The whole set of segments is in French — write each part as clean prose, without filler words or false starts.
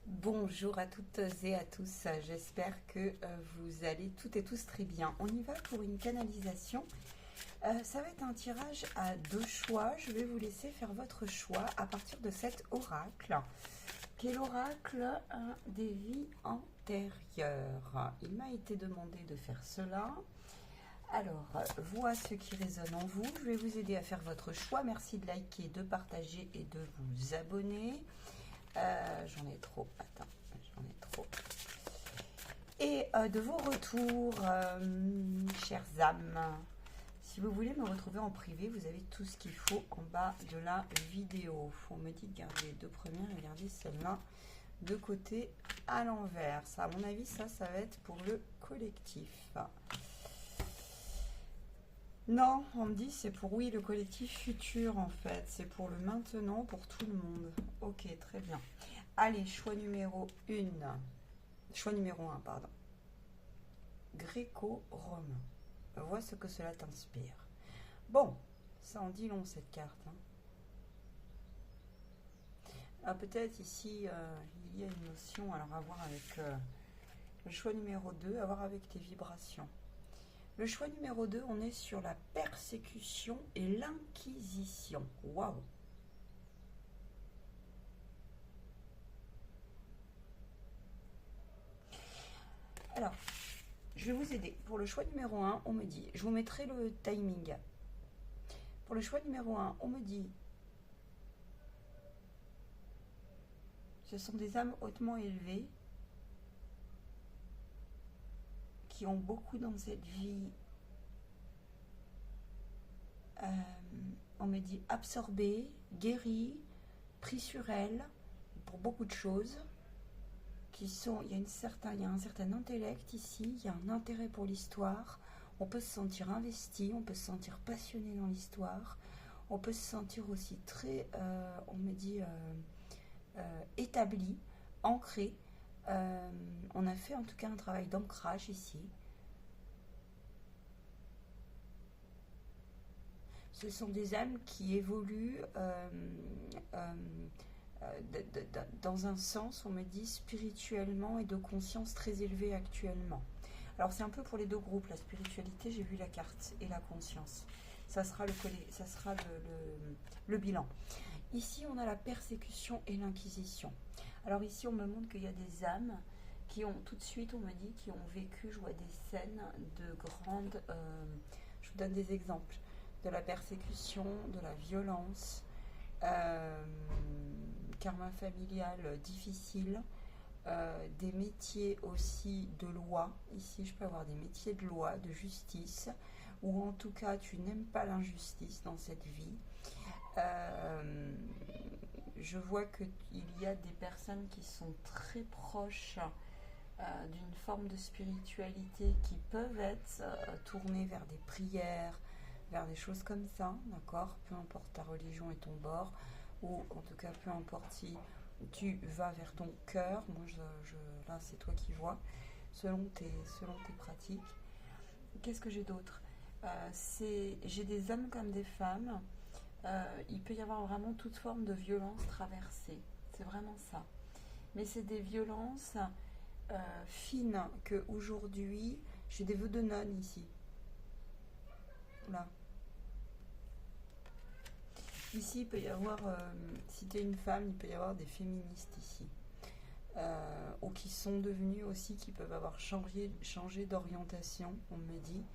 Bonjour à toutes et à tous, j'espère que vous allez toutes et tous très bien. On y va pour une canalisation. Ça va être un tirage à deux choix. Je vais vous laisser faire votre choix à partir de cet oracle, qui est l'oracle des vies antérieures. Il m'a été demandé de faire cela. Alors, vois ce qui résonne en vous. Je vais vous aider à faire votre choix. Merci de liker, de partager et de vous abonner. J'en ai trop, attends, j'en ai trop. Et de vos retours, chères âmes, si vous voulez me retrouver en privé, vous avez tout ce qu'il faut en bas de la vidéo. On me dit de garder les deux premières et garder celle-là de côté à l'envers. Ça, à mon avis, ça va être pour le collectif. Non, on me dit c'est pour, oui, le collectif futur en fait. C'est pour le maintenant, pour tout le monde. Ok, très bien. Allez, choix numéro 1. Choix numéro 1, pardon. Gréco-romain. Vois ce que cela t'inspire. Bon, ça en dit long cette carte. Alors peut-être ici, il y a une notion, alors à voir avec le choix numéro 2, à voir avec tes vibrations. Le choix numéro 2, on est sur la persécution et l'inquisition. Waouh! Alors, je vais vous aider. Pour le choix numéro 1, on me dit, je vous mettrai le timing. Pour le choix numéro 1, on me dit, ce sont des âmes hautement élevées qui ont beaucoup dans cette vie. On me dit absorbées, guéries, pris sur elles pour beaucoup de choses. Il y a un certain intellect ici, il y a un intérêt pour l'histoire, on peut se sentir investi, on peut se sentir passionné dans l'histoire, on peut se sentir aussi très, on me dit, établi, ancré. On a fait en tout cas un travail d'ancrage ici. Ce sont des âmes qui évoluent dans un sens, on me dit, spirituellement et de conscience très élevée actuellement. Alors c'est un peu pour les deux groupes, la spiritualité, j'ai vu la carte, et la conscience. Ça sera le bilan. Ici, on a la persécution et l'inquisition. Alors ici, on me montre qu'il y a des âmes qui ont, tout de suite, on me dit, qui ont vécu, je vois des scènes de grandes... je vous donne des exemples. De la persécution, de la violence... karma familial difficile, des métiers aussi de loi. Ici, je peux avoir des métiers de loi, de justice, ou en tout cas, tu n'aimes pas l'injustice dans cette vie. Je vois qu'il y a des personnes qui sont très proches d'une forme de spiritualité qui peuvent être tournées vers des prières, vers des choses comme ça, d'accord? Peu importe ta religion et ton bord, ou en tout cas peu importe si tu vas vers ton cœur, moi là c'est toi qui vois, selon tes pratiques. Qu'est-ce que j'ai d'autre? J'ai des hommes comme des femmes, il peut y avoir vraiment toute forme de violence traversée, c'est vraiment ça. Mais c'est des violences fines que aujourd'hui, j'ai des vœux de nonnes ici. Là. Ici, il peut y avoir, si tu es une femme, il peut y avoir des féministes ici. Ou qui sont devenues aussi, qui peuvent avoir changé d'orientation, on me dit,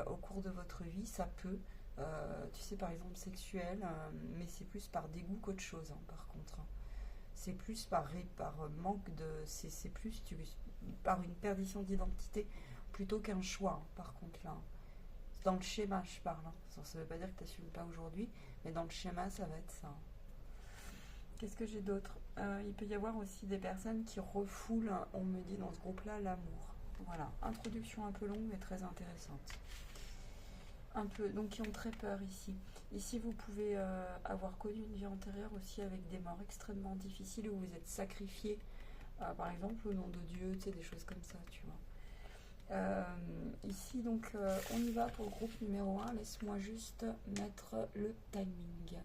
au cours de votre vie, ça peut, tu sais, par exemple, sexuel, mais c'est plus par dégoût qu'autre chose, hein, par contre. Hein. C'est plus par manque de... C'est plus par une perdition d'identité plutôt qu'un choix, hein, par contre, là. Dans le schéma, je parle. Hein. Ça ne veut pas dire que tu n'assumes pas aujourd'hui, mais dans le schéma, ça va être ça. Qu'est-ce que j'ai d'autre? Il peut y avoir aussi des personnes qui refoulent, on me dit dans ce groupe-là, l'amour. Voilà, introduction un peu longue, mais très intéressante. Un peu, donc qui ont très peur ici. Ici, vous pouvez avoir connu une vie antérieure aussi avec des morts extrêmement difficiles où vous êtes sacrifié, par exemple, au nom de Dieu, tu sais, des choses comme ça, tu vois. Ici donc on y va pour le groupe numéro 1. Laisse-moi juste mettre le timing.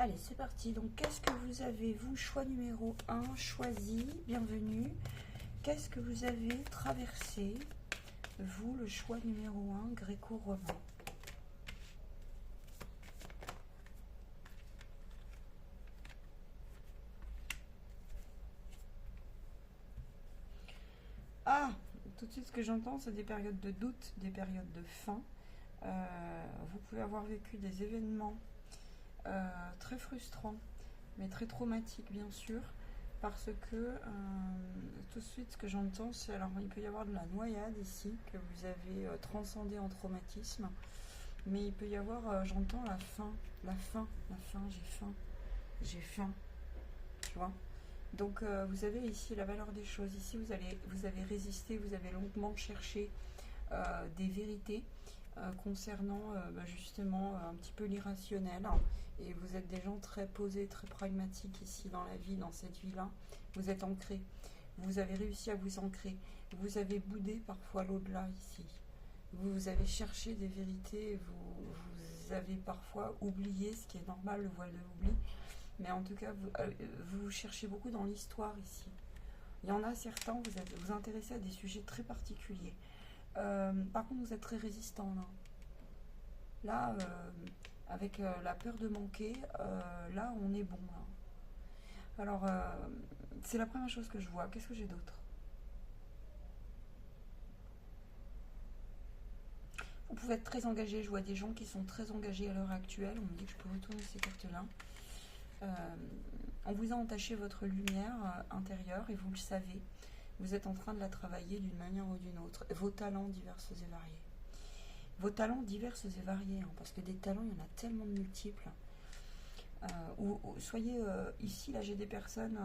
Allez, c'est parti. Donc, qu'est-ce que vous avez, vous, choix numéro 1, choisi, bienvenue. Qu'est-ce que vous avez traversé, vous, le choix numéro 1, gréco-romain? Ah, tout de suite, ce que j'entends, c'est des périodes de doute, des périodes de faim. Vous pouvez avoir vécu des événements très frustrants, mais très traumatiques, bien sûr, parce que tout de suite, ce que j'entends, c'est, alors, il peut y avoir de la noyade ici, que vous avez transcendé en traumatisme, mais il peut y avoir, j'entends la faim, j'ai faim, tu vois. Donc vous avez ici la valeur des choses. Ici vous avez résisté, vous avez longuement cherché des vérités concernant justement un petit peu l'irrationnel. Et vous êtes des gens très posés, très pragmatiques ici dans la vie, dans cette vie-là. Vous êtes ancrés. Vous avez réussi à vous ancrer. Vous avez boudé parfois l'au-delà ici. Vous avez cherché des vérités. Vous avez parfois oublié, ce qui est normal, le voile de l'oubli. Mais en tout cas, vous cherchez beaucoup dans l'histoire ici. Il y en a certains, vous vous intéressez à des sujets très particuliers. Par contre, vous êtes très résistant là. Là, avec la peur de manquer, là, on est bon. Là. Alors, c'est la première chose que je vois. Qu'est-ce que j'ai d'autre? Vous pouvez être très engagé. Je vois des gens qui sont très engagés à l'heure actuelle. On me dit que je peux retourner ces cartes-là. On vous a entaché votre lumière intérieure et vous le savez. Vous êtes en train de la travailler d'une manière ou d'une autre. Vos talents divers et variés. Vos talents divers et variés, hein, parce que des talents, il y en a tellement de multiples. Soyez ici, là j'ai des personnes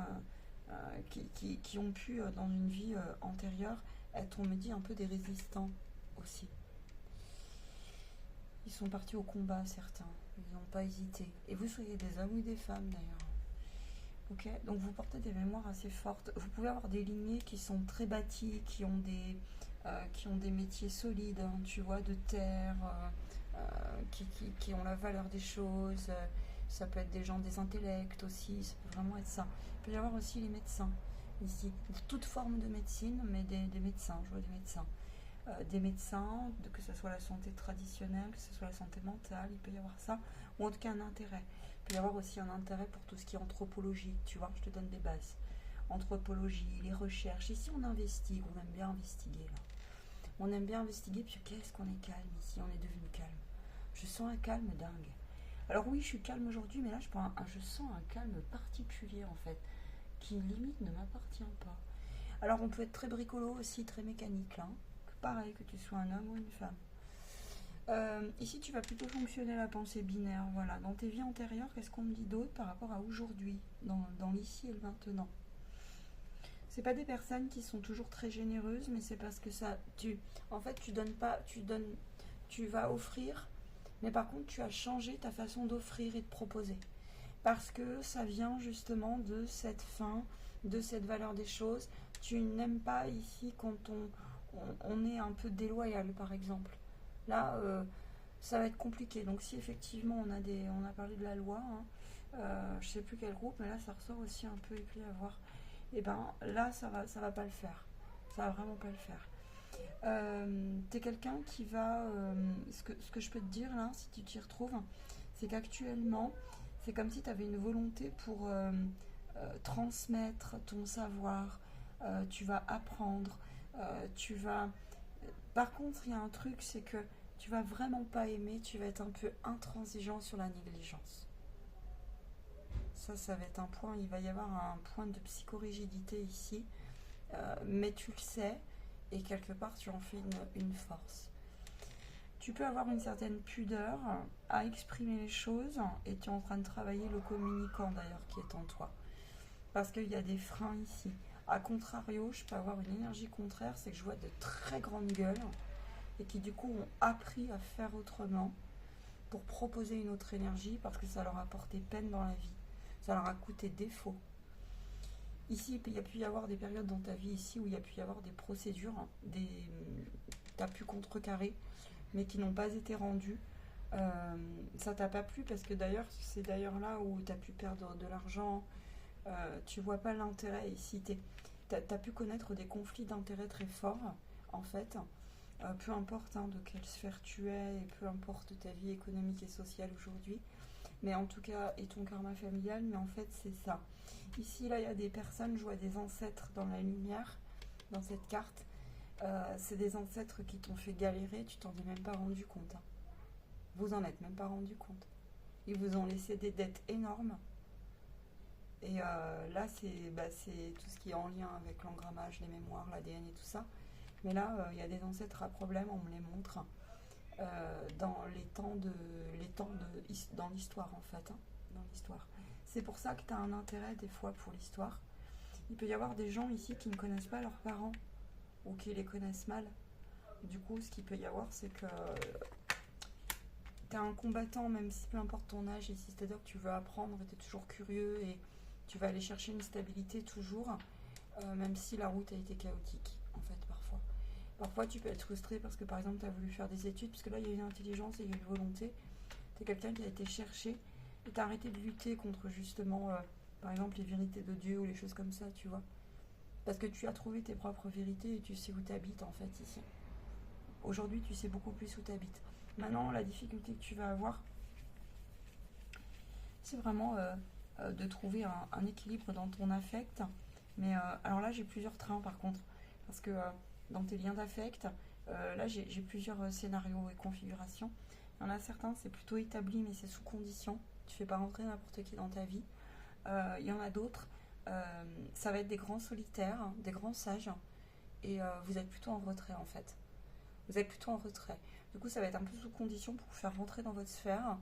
qui ont pu, dans une vie antérieure, être, on me dit, un peu des résistants aussi. Ils sont partis au combat, certains. Ils n'ont pas hésité. Et vous soyez des hommes ou des femmes, d'ailleurs. Ok, donc vous portez des mémoires assez fortes. Vous pouvez avoir des lignées qui sont très bâties, qui ont des métiers solides, hein, tu vois, de terre, qui ont la valeur des choses. Ça peut être des gens des intellects aussi, ça peut vraiment être ça. Il peut y avoir aussi les médecins, ici. Toute forme de médecine, mais des médecins, je vois des médecins. Des médecins, que ce soit la santé traditionnelle, que ce soit la santé mentale, il peut y avoir ça, ou en tout cas un intérêt. Il peut y avoir aussi un intérêt pour tout ce qui est anthropologie, tu vois, je te donne des bases. Anthropologie, les recherches, ici on investigue, on aime bien investiguer là. On aime bien investiguer, puis qu'est-ce qu'on est calme ici, on est devenu calme. Je sens un calme dingue. Alors oui, je suis calme aujourd'hui, mais là je sens un calme particulier en fait, qui limite ne m'appartient pas. Alors on peut être très bricolo aussi, très mécanique là. Pareil, que tu sois un homme ou une femme. Ici, tu vas plutôt fonctionner la pensée binaire. Voilà. Dans tes vies antérieures, qu'est-ce qu'on me dit d'autre par rapport à aujourd'hui, dans l'ici et le maintenant? C'est pas des personnes qui sont toujours très généreuses, mais c'est parce que ça, en fait, tu donnes pas, tu vas offrir, mais par contre, tu as changé ta façon d'offrir et de proposer, parce que ça vient justement de cette faim, de cette valeur des choses. Tu n'aimes pas ici quand on est un peu déloyal, par exemple. Là, ça va être compliqué. Donc si effectivement on a parlé de la loi, hein, je sais plus quel groupe, mais là ça ressort aussi un peu épris à voir. Et ben là ça va pas le faire. Ça va vraiment pas le faire. T'es quelqu'un qui va, ce que je peux te dire là, si tu t'y retrouves, c'est qu'actuellement, c'est comme si tu avais une volonté pour transmettre ton savoir. Tu vas apprendre. Tu vas. Par contre, il y a un truc, c'est que tu vas vraiment pas aimer, tu vas être un peu intransigeant sur la négligence. Ça va être un point, il va y avoir un point de psychorigidité ici, mais tu le sais, et quelque part tu en fais une force. Tu peux avoir une certaine pudeur à exprimer les choses, et tu es en train de travailler le communicant d'ailleurs qui est en toi. Parce qu'il y a des freins ici. A contrario, je peux avoir une énergie contraire, c'est que je vois de très grandes gueules et qui du coup ont appris à faire autrement pour proposer une autre énergie parce que ça leur a porté peine dans la vie. Ça leur a coûté défaut. Ici, il y a pu y avoir des périodes dans ta vie ici où il y a pu y avoir des procédures, tu as pu contrecarrer, mais qui n'ont pas été rendues Ça t'a pas plu parce que d'ailleurs, c'est d'ailleurs là où tu as pu perdre de l'argent. Tu vois pas l'intérêt ici. T'as pu connaître des conflits d'intérêts très forts, en fait. Peu importe de quelle sphère tu es et peu importe ta vie économique et sociale aujourd'hui. Mais en tout cas, et ton karma familial, mais en fait, c'est ça. Ici, là, il y a des personnes, je vois des ancêtres dans la lumière, dans cette carte. C'est des ancêtres qui t'ont fait galérer, tu t'en es même pas rendu compte. Vous en êtes même pas rendu compte. Ils vous ont laissé des dettes énormes. Et là, c'est tout ce qui est en lien avec l'engrammage, les mémoires, l'ADN et tout ça. Mais là, il y a des ancêtres à problème, on me les montre, dans dans l'histoire en fait. Dans l'histoire. C'est pour ça que tu as un intérêt des fois pour l'histoire. Il peut y avoir des gens ici qui ne connaissent pas leurs parents ou qui les connaissent mal. Du coup, ce qu'il peut y avoir, c'est que tu es un combattant, même si peu importe ton âge, et si c'est-à-dire que tu veux apprendre et tu es toujours curieux et tu vas aller chercher une stabilité toujours, même si la route a été chaotique, en fait, parfois. Parfois, tu peux être frustré parce que, par exemple, tu as voulu faire des études, parce que là, il y a une intelligence et il y a une volonté. Tu es quelqu'un qui a été cherché et tu as arrêté de lutter contre, justement, par exemple, les vérités de Dieu ou les choses comme ça, tu vois. Parce que tu as trouvé tes propres vérités et tu sais où tu habites, en fait, ici. Aujourd'hui, tu sais beaucoup plus où tu habites. Maintenant, la difficulté que tu vas avoir, c'est vraiment de trouver un équilibre dans ton affect. Mais alors là, j'ai plusieurs trains par contre. Parce que dans tes liens d'affect, là, j'ai plusieurs scénarios et configurations. Il y en a certains, c'est plutôt établi, mais c'est sous condition. Tu fais pas rentrer n'importe qui dans ta vie. Il y en a d'autres, ça va être des grands solitaires, des grands sages. Et vous êtes plutôt en retrait en fait. Vous êtes plutôt en retrait. Du coup, ça va être un peu sous condition pour vous faire rentrer dans votre sphère.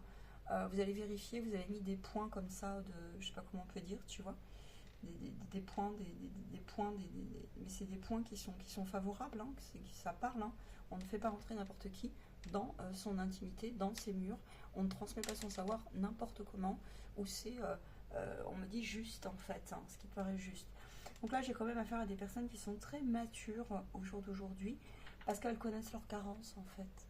Vous allez vérifier, vous avez mis des points comme ça, je sais pas comment on peut dire, tu vois, des points, mais c'est des points qui sont favorables, ça parle. On ne fait pas rentrer n'importe qui dans son intimité, dans ses murs. On ne transmet pas son savoir n'importe comment, ou c'est, on me dit juste en fait, ce qui paraît juste. Donc là, j'ai quand même affaire à des personnes qui sont très matures au jour d'aujourd'hui, parce qu'elles connaissent leurs carences en fait.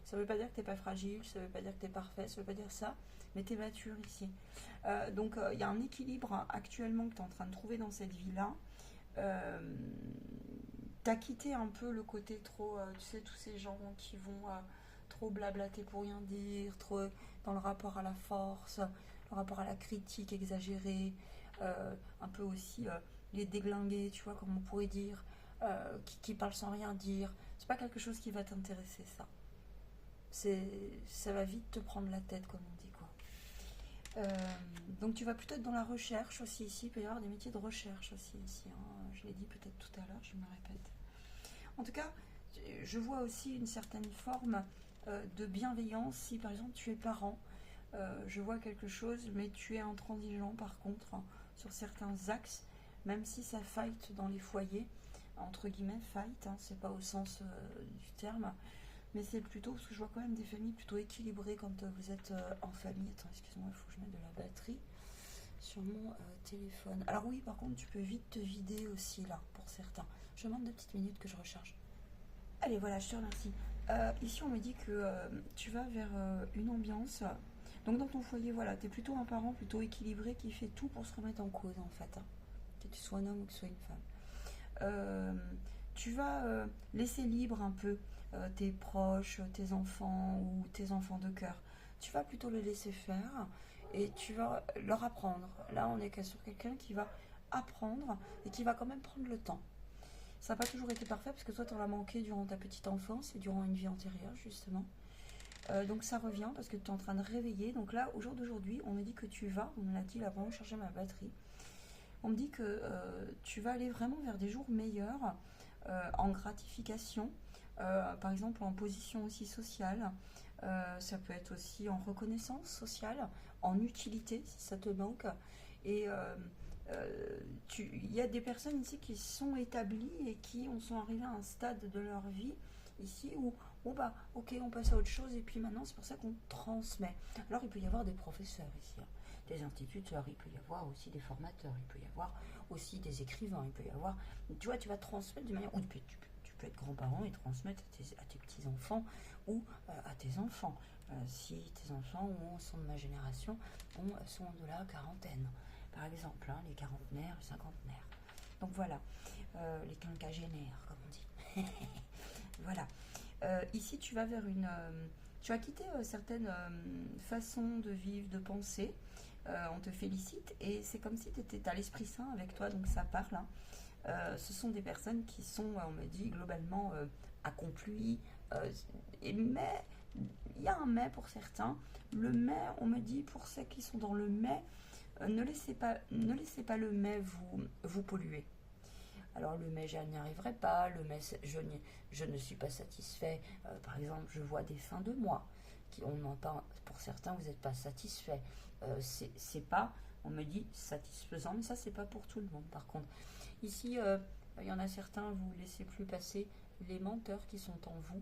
Ça ne veut pas dire que tu n'es pas fragile, ça ne veut pas dire que tu es parfait, ça ne veut pas dire ça, mais tu es mature ici. Donc il y a un équilibre actuellement que tu es en train de trouver dans cette vie-là. Tu as quitté un peu le côté trop, tu sais, tous ces gens qui vont trop blablater pour rien dire, trop dans le rapport à la force, le rapport à la critique exagérée, un peu aussi les déglingués, tu vois, comme on pourrait dire, qui parlent sans rien dire. C'est pas quelque chose qui va t'intéresser, ça. Ça va vite te prendre la tête, comme on dit, quoi. Donc tu vas plutôt être dans la recherche aussi ici. Il peut y avoir des métiers de recherche aussi ici. Je l'ai dit peut-être tout à l'heure, je me répète. En tout cas, je vois aussi une certaine forme de bienveillance si par exemple tu es parent. Je vois quelque chose, mais tu es intransigeant par contre sur certains axes, même si ça fight dans les foyers, entre guillemets fight, c'est pas au sens du terme. Mais c'est plutôt, parce que je vois quand même des familles plutôt équilibrées quand vous êtes en famille. Attends, excuse-moi, il faut que je mette de la batterie sur mon téléphone. Alors oui, par contre, tu peux vite te vider aussi, là, pour certains. Je demande 2 petites minutes que je recharge. Allez, voilà, je te remercie. Ici, on me dit que tu vas vers une ambiance. Donc dans ton foyer, voilà, tu es plutôt un parent plutôt équilibré qui fait tout pour se remettre en cause, en fait. Que tu sois un homme ou que tu sois une femme. Tu vas laisser libre un peu tes proches, tes enfants ou tes enfants de cœur. Tu vas plutôt les laisser faire et tu vas leur apprendre. Là, on est sur quelqu'un qui va apprendre et qui va quand même prendre le temps. Ça n'a pas toujours été parfait parce que toi, tu en as manqué durant ta petite enfance et durant une vie antérieure, justement. Donc ça revient parce que tu es en train de réveiller. Donc là, au jour d'aujourd'hui, on me dit que tu vas, on me l'a dit là avant, charger ma batterie. On me dit que tu vas aller vraiment vers des jours meilleurs en gratification, par exemple en position aussi sociale, ça peut être aussi en reconnaissance sociale, en utilité si ça te manque. Et il y a des personnes ici qui sont établies et qui sont arrivées à un stade de leur vie ici où bon bah ok, on passe à autre chose et puis maintenant c'est pour ça qu'on transmet. Alors il peut y avoir des professeurs ici, des instituteurs, il peut y avoir aussi des formateurs, il peut y avoir aussi des écrivains, il peut y avoir, tu vois, tu vas transmettre d'une manière, ou tu peux être grand-parent et transmettre à tes petits-enfants ou à tes enfants. Si tes enfants sont de ma génération, sont de la quarantaine, par exemple, hein, les quarantenaires, les cinquantenaires. Donc voilà, les quinquagénaires, comme on dit. Voilà. Ici, tu vas vers tu as quitté certaines façons de vivre, de penser. On te félicite et c'est comme si tu étais à l'Esprit Saint avec toi, donc ça parle. Hein. Ce sont des personnes qui sont, on me dit, globalement accomplies. Mais il y a un mais pour certains. Le mais, on me dit, pour ceux qui sont dans le mais, ne laissez pas le mais vous polluer. Alors le mais je n'y arriverai pas, le mais je ne suis pas satisfait. Par exemple, je vois des fins de mois qui on entend, pour certains vous n'êtes pas satisfait. C'est pas, on me dit, satisfaisant, mais ça c'est pas pour tout le monde. Par contre, ici il y en a certains, vous laissez plus passer les menteurs qui sont en vous,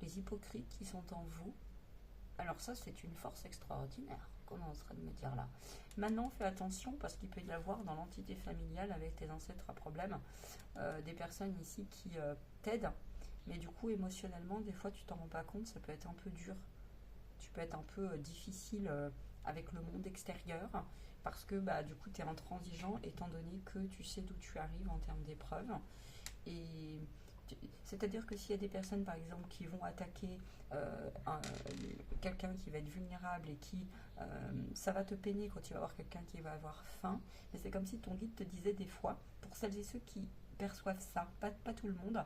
les hypocrites qui sont en vous. Alors ça c'est une force extraordinaire qu'on est en train de me dire là. Maintenant, fais attention parce qu'il peut y avoir dans l'entité familiale avec tes ancêtres à problème des personnes ici qui t'aident, mais du coup émotionnellement, des fois tu t'en rends pas compte, ça peut être un peu dur. Tu peux être un peu difficile avec le monde extérieur parce que bah, du coup tu es intransigeant étant donné que tu sais d'où tu arrives en termes d'épreuves. Et c'est-à-dire que s'il y a des personnes par exemple qui vont attaquer quelqu'un qui va être vulnérable et qui ça va te peiner quand tu vas voir quelqu'un qui va avoir faim, mais c'est comme si ton guide te disait des fois, pour celles et ceux qui perçoivent ça, pas tout le monde,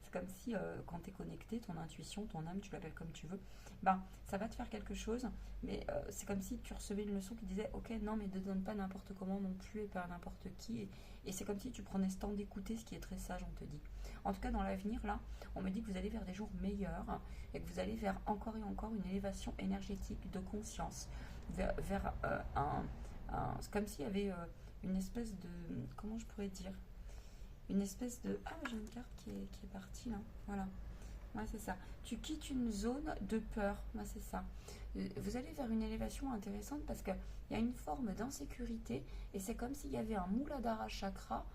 c'est comme si quand tu es connecté, ton intuition, ton âme, tu l'appelles comme tu veux, ben ça va te faire quelque chose, mais c'est comme si tu recevais une leçon qui disait ok non mais ne donne pas n'importe comment non plus et pas n'importe qui, et c'est comme si tu prenais ce temps d'écouter, ce qui est très sage, on te dit. En tout cas dans l'avenir là, on me dit que vous allez vers des jours meilleurs et que vous allez vers encore et encore une élévation énergétique de conscience, vers c'est comme s'il y avait une espèce de, comment je pourrais dire, une espèce de, ah j'ai une carte qui est partie là, voilà. Ouais, c'est ça. Tu quittes une zone de peur. Ouais, c'est ça. Vous allez vers une élévation intéressante parce qu'il y a une forme d'insécurité et c'est comme s'il y avait un Muladhara chakra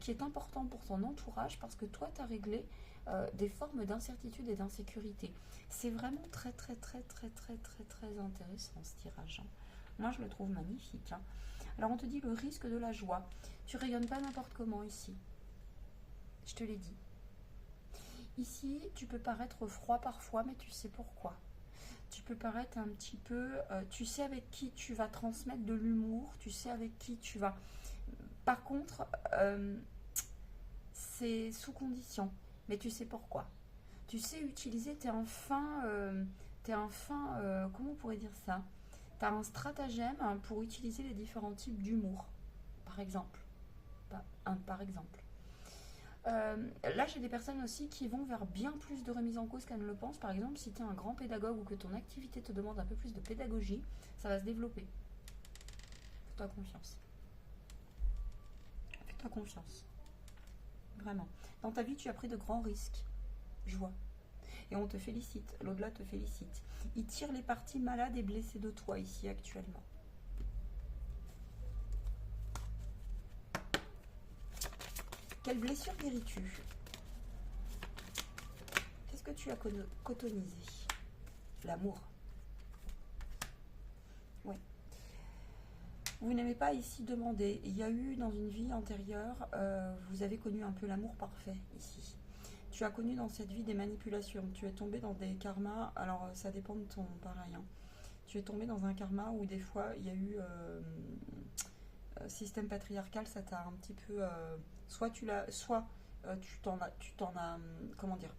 qui est important pour ton entourage parce que toi, tu as réglé des formes d'incertitude et d'insécurité. C'est vraiment très, très, très, très, très, très, très intéressant ce tirage. Hein. Moi, je le trouve magnifique. Hein. Alors, on te dit le risque de la joie. Tu rayonnes pas n'importe comment ici. Je te l'ai dit. Ici, tu peux paraître froid parfois, mais tu sais pourquoi. Tu peux paraître un petit peu... tu sais avec qui tu vas transmettre de l'humour, tu sais avec qui tu vas... Par contre, c'est sous condition, mais tu sais pourquoi. Tu sais utiliser, t'es un fin... comment on pourrait dire ça? Tu as un stratagème pour utiliser les différents types d'humour, par exemple. Par exemple. Là, j'ai des personnes aussi qui vont vers bien plus de remise en cause qu'elles ne le pensent. Par exemple, si tu es un grand pédagogue ou que ton activité te demande un peu plus de pédagogie, ça va se développer. Fais-toi confiance. Fais-toi confiance. Vraiment. Dans ta vie, tu as pris de grands risques. Je vois. Et on te félicite. L'au-delà te félicite. Il tire les parties malades et blessées de toi ici actuellement. Quelle blessure guéris-tu? Qu'est-ce que tu as cotonisé? L'amour. Oui. Vous n'aimez pas ici demander. Il y a eu dans une vie antérieure, vous avez connu un peu l'amour parfait ici. Tu as connu dans cette vie des manipulations. Tu es tombé dans des karmas. Alors ça dépend de ton pareil. Hein. Tu es tombé dans un karma où des fois il y a eu système patriarcal. Ça t'a un petit peu. Soit tu t'en as. Comment dire?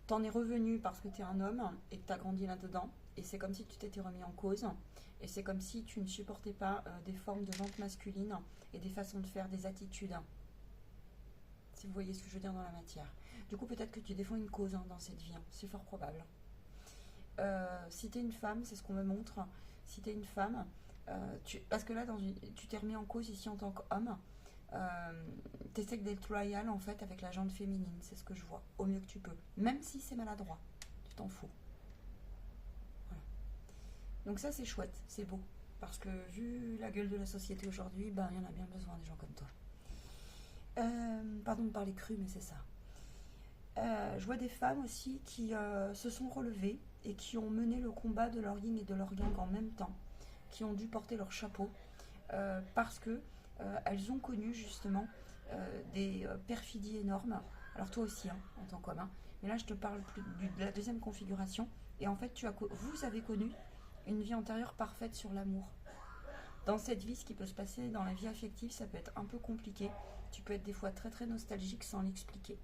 T'en es revenu parce que tu es un homme et que tu as grandi là-dedans. Et c'est comme si tu t'étais remis en cause. Et c'est comme si tu ne supportais pas des formes de vente masculine et des façons de faire, des attitudes. Si vous voyez ce que je veux dire dans la matière. Du coup, peut-être que tu défends une cause dans cette vie. Hein. C'est fort probable. Si tu es une femme, c'est ce qu'on me montre. Si tu es une femme, parce que là, tu t'es remis en cause ici en tant qu'homme. Tu essaies d'être loyal en fait avec la jante féminine. C'est ce que je vois. Au mieux que tu peux. Même si c'est maladroit. Tu t'en fous. Donc ça c'est chouette, c'est beau. Parce que vu la gueule de la société aujourd'hui, il y en a bien besoin des gens comme toi. Pardon de parler cru, mais c'est ça. Je vois des femmes aussi qui se sont relevées et qui ont mené le combat de leur yin et de leur yang en même temps, qui ont dû porter leur chapeau parce que elles ont connu justement des perfidies énormes. Alors toi aussi, hein, en tant qu'homme, hein. Mais là je te parle plus de la deuxième configuration. Et en fait, vous avez connu une vie antérieure parfaite sur l'amour. Dans cette vie, ce qui peut se passer dans la vie affective, ça peut être un peu compliqué. Tu peux être des fois très très nostalgique sans l'expliquer.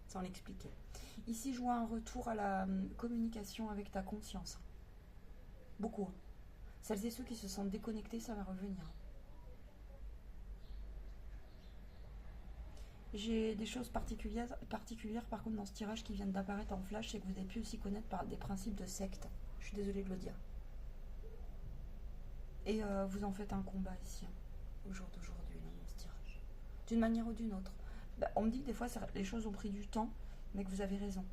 Sans l'expliquer. Ici, je vois un retour à la communication avec ta conscience. Beaucoup. Celles et ceux qui se sentent déconnectés, ça va revenir. J'ai des choses particulières par contre dans ce tirage qui viennent d'apparaître en flash, c'est que vous avez pu aussi connaître par des principes de secte. Je suis désolée de le dire. Et vous en faites un combat ici, hein, au jour d'aujourd'hui, dans ce tirage. D'une manière ou d'une autre. Bah, on me dit que des fois, les choses ont pris du temps, mais que vous avez raison.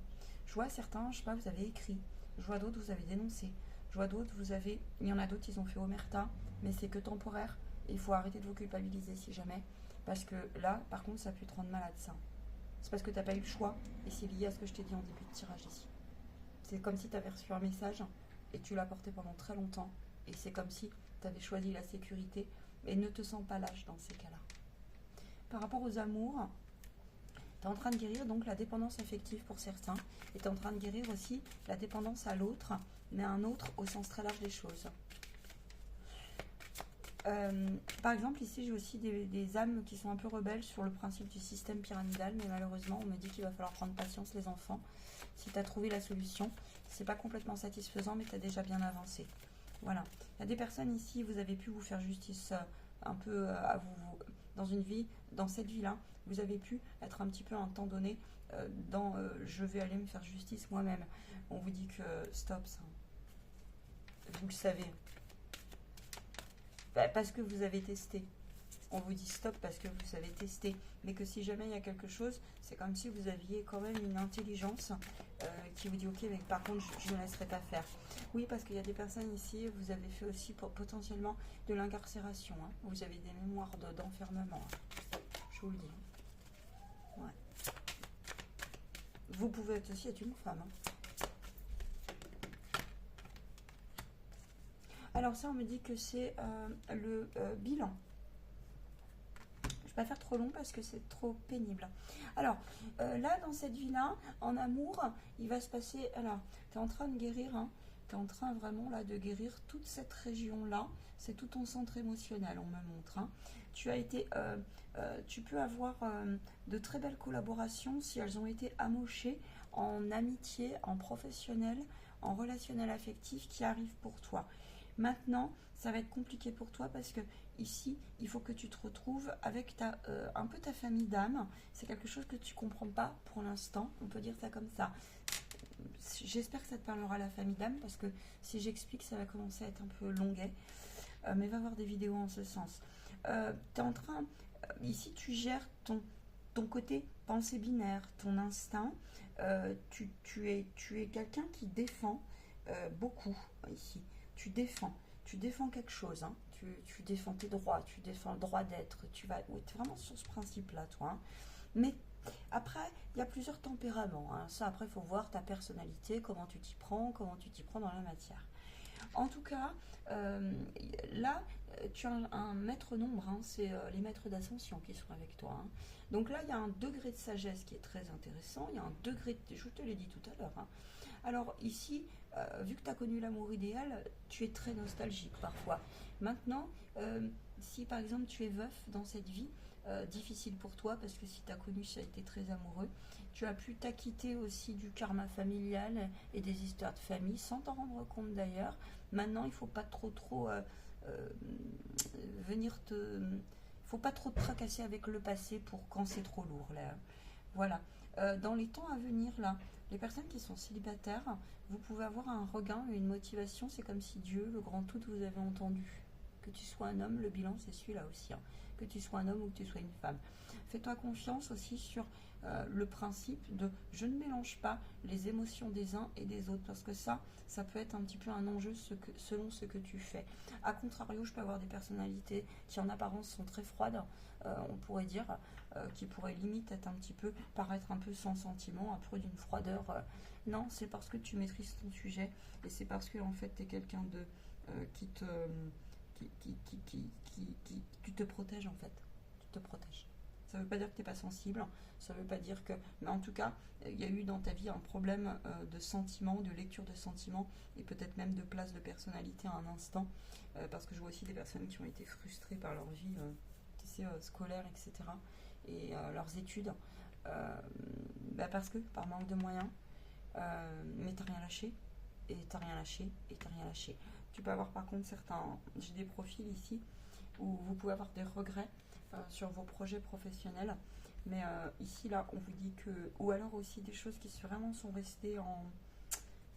Je vois certains, je sais pas, vous avez écrit. Je vois d'autres, vous avez dénoncé. Je vois d'autres, il y en a d'autres, ils ont fait omerta, mais c'est que temporaire. Et il faut arrêter de vous culpabiliser si jamais. Parce que là, par contre, ça peut te rendre malade, ça. C'est parce que tu n'as pas eu le choix. Et c'est lié à ce que je t'ai dit en début de tirage ici. C'est comme si tu avais reçu un message et tu l'as porté pendant très longtemps. Et c'est comme si tu avais choisi la sécurité et ne te sens pas lâche dans ces cas-là. Par rapport aux amours, tu es en train de guérir donc la dépendance affective pour certains. Et tu es en train de guérir aussi la dépendance à l'autre, mais un autre au sens très large des choses. Par exemple, ici, j'ai aussi des âmes qui sont un peu rebelles sur le principe du système pyramidal, mais malheureusement, on me dit qu'il va falloir prendre patience, les enfants. Si tu as trouvé la solution, c'est pas complètement satisfaisant, mais tu as déjà bien avancé. Voilà. Il y a des personnes ici, vous avez pu vous faire justice un peu à vous, dans une vie, dans cette vie-là, vous avez pu être un petit peu à un temps donné dans je vais aller me faire justice moi-même. On vous dit que stop, ça. Vous le savez. Parce que vous avez testé. On vous dit stop parce que vous avez testé. Mais que si jamais il y a quelque chose, c'est comme si vous aviez quand même une intelligence qui vous dit ok, mais par contre, je ne laisserai pas faire. Oui, parce qu'il y a des personnes ici, vous avez fait aussi potentiellement de l'incarcération. Hein. Vous avez des mémoires d'enfermement. Hein. Je vous le dis. Ouais. Vous pouvez aussi être une femme. Hein. Alors ça, on me dit que c'est le bilan. Je ne vais pas faire trop long parce que c'est trop pénible. Alors, là, dans cette vie-là, en amour, il va se passer... Alors, tu es en train de guérir, hein, tu es en train vraiment là de guérir toute cette région-là. C'est tout ton centre émotionnel, on me montre. Hein. Tu as été... tu peux avoir de très belles collaborations si elles ont été amochées en amitié, en professionnel, en relationnel affectif qui arrivent pour toi. Maintenant, ça va être compliqué pour toi parce que ici, il faut que tu te retrouves avec un peu ta famille d'âme. C'est quelque chose que tu ne comprends pas pour l'instant. On peut dire ça comme ça. J'espère que ça te parlera la famille d'âme parce que si j'explique, ça va commencer à être un peu longuet. Mais va voir des vidéos en ce sens. Tu es en train... ici, tu gères ton côté pensée binaire, ton instinct. Tu es quelqu'un qui défend beaucoup ici. Tu défends quelque chose, hein. Tu défends tes droits, tu défends le droit d'être, tu es vraiment sur ce principe-là, toi. Hein. Mais après, il y a plusieurs tempéraments. Hein. Ça, après, il faut voir ta personnalité, comment tu t'y prends dans la matière. En tout cas, là, tu as un maître nombre, hein, c'est les maîtres d'ascension qui sont avec toi. Hein. Donc là, il y a un degré de sagesse qui est très intéressant, il y a un degré de... Je te l'ai dit tout à l'heure. Hein. Alors ici, vu que tu as connu l'amour idéal, tu es très nostalgique parfois. Maintenant, si par exemple tu es veuf dans cette vie, difficile pour toi parce que si tu as connu, ça a été très amoureux, tu as pu t'acquitter aussi du karma familial et des histoires de famille sans t'en rendre compte d'ailleurs. Maintenant, il ne faut pas trop venir te... Il faut pas trop te tracasser avec le passé pour quand c'est trop lourd. Là. Voilà. Dans les temps à venir, là, les personnes qui sont célibataires, vous pouvez avoir un regain, une motivation. C'est comme si Dieu, le grand tout, vous avait entendu. Que tu sois un homme, le bilan, c'est celui-là aussi. Hein. Que tu sois un homme ou que tu sois une femme. Fais-toi confiance aussi sur le principe de je ne mélange pas les émotions des uns et des autres. Parce que ça peut être un petit peu un enjeu selon ce que tu fais. A contrario, je peux avoir des personnalités qui en apparence sont très froides, on pourrait dire, qui pourraient limite être un petit peu, paraître un peu sans sentiment, un peu d'une froideur Non, c'est parce que tu maîtrises ton sujet et c'est parce que en fait tu es quelqu'un de qui te qui te protège en fait. Tu te protèges. Ça ne veut pas dire que tu n'es pas sensible, ça ne veut pas dire que... Mais en tout cas, il y a eu dans ta vie un problème de sentiment, de lecture de sentiments, et peut-être même de place de personnalité à un instant, parce que je vois aussi des personnes qui ont été frustrées par leur vie tu sais, scolaire, etc., et leurs études, parce que, par manque de moyens, mais t'as rien lâché, et t'as rien lâché, et t'as rien lâché. Tu peux avoir par contre certains... J'ai des profils ici, où vous pouvez avoir des regrets, sur vos projets professionnels, mais ici là on vous dit que, ou alors aussi des choses qui vraiment sont restées en,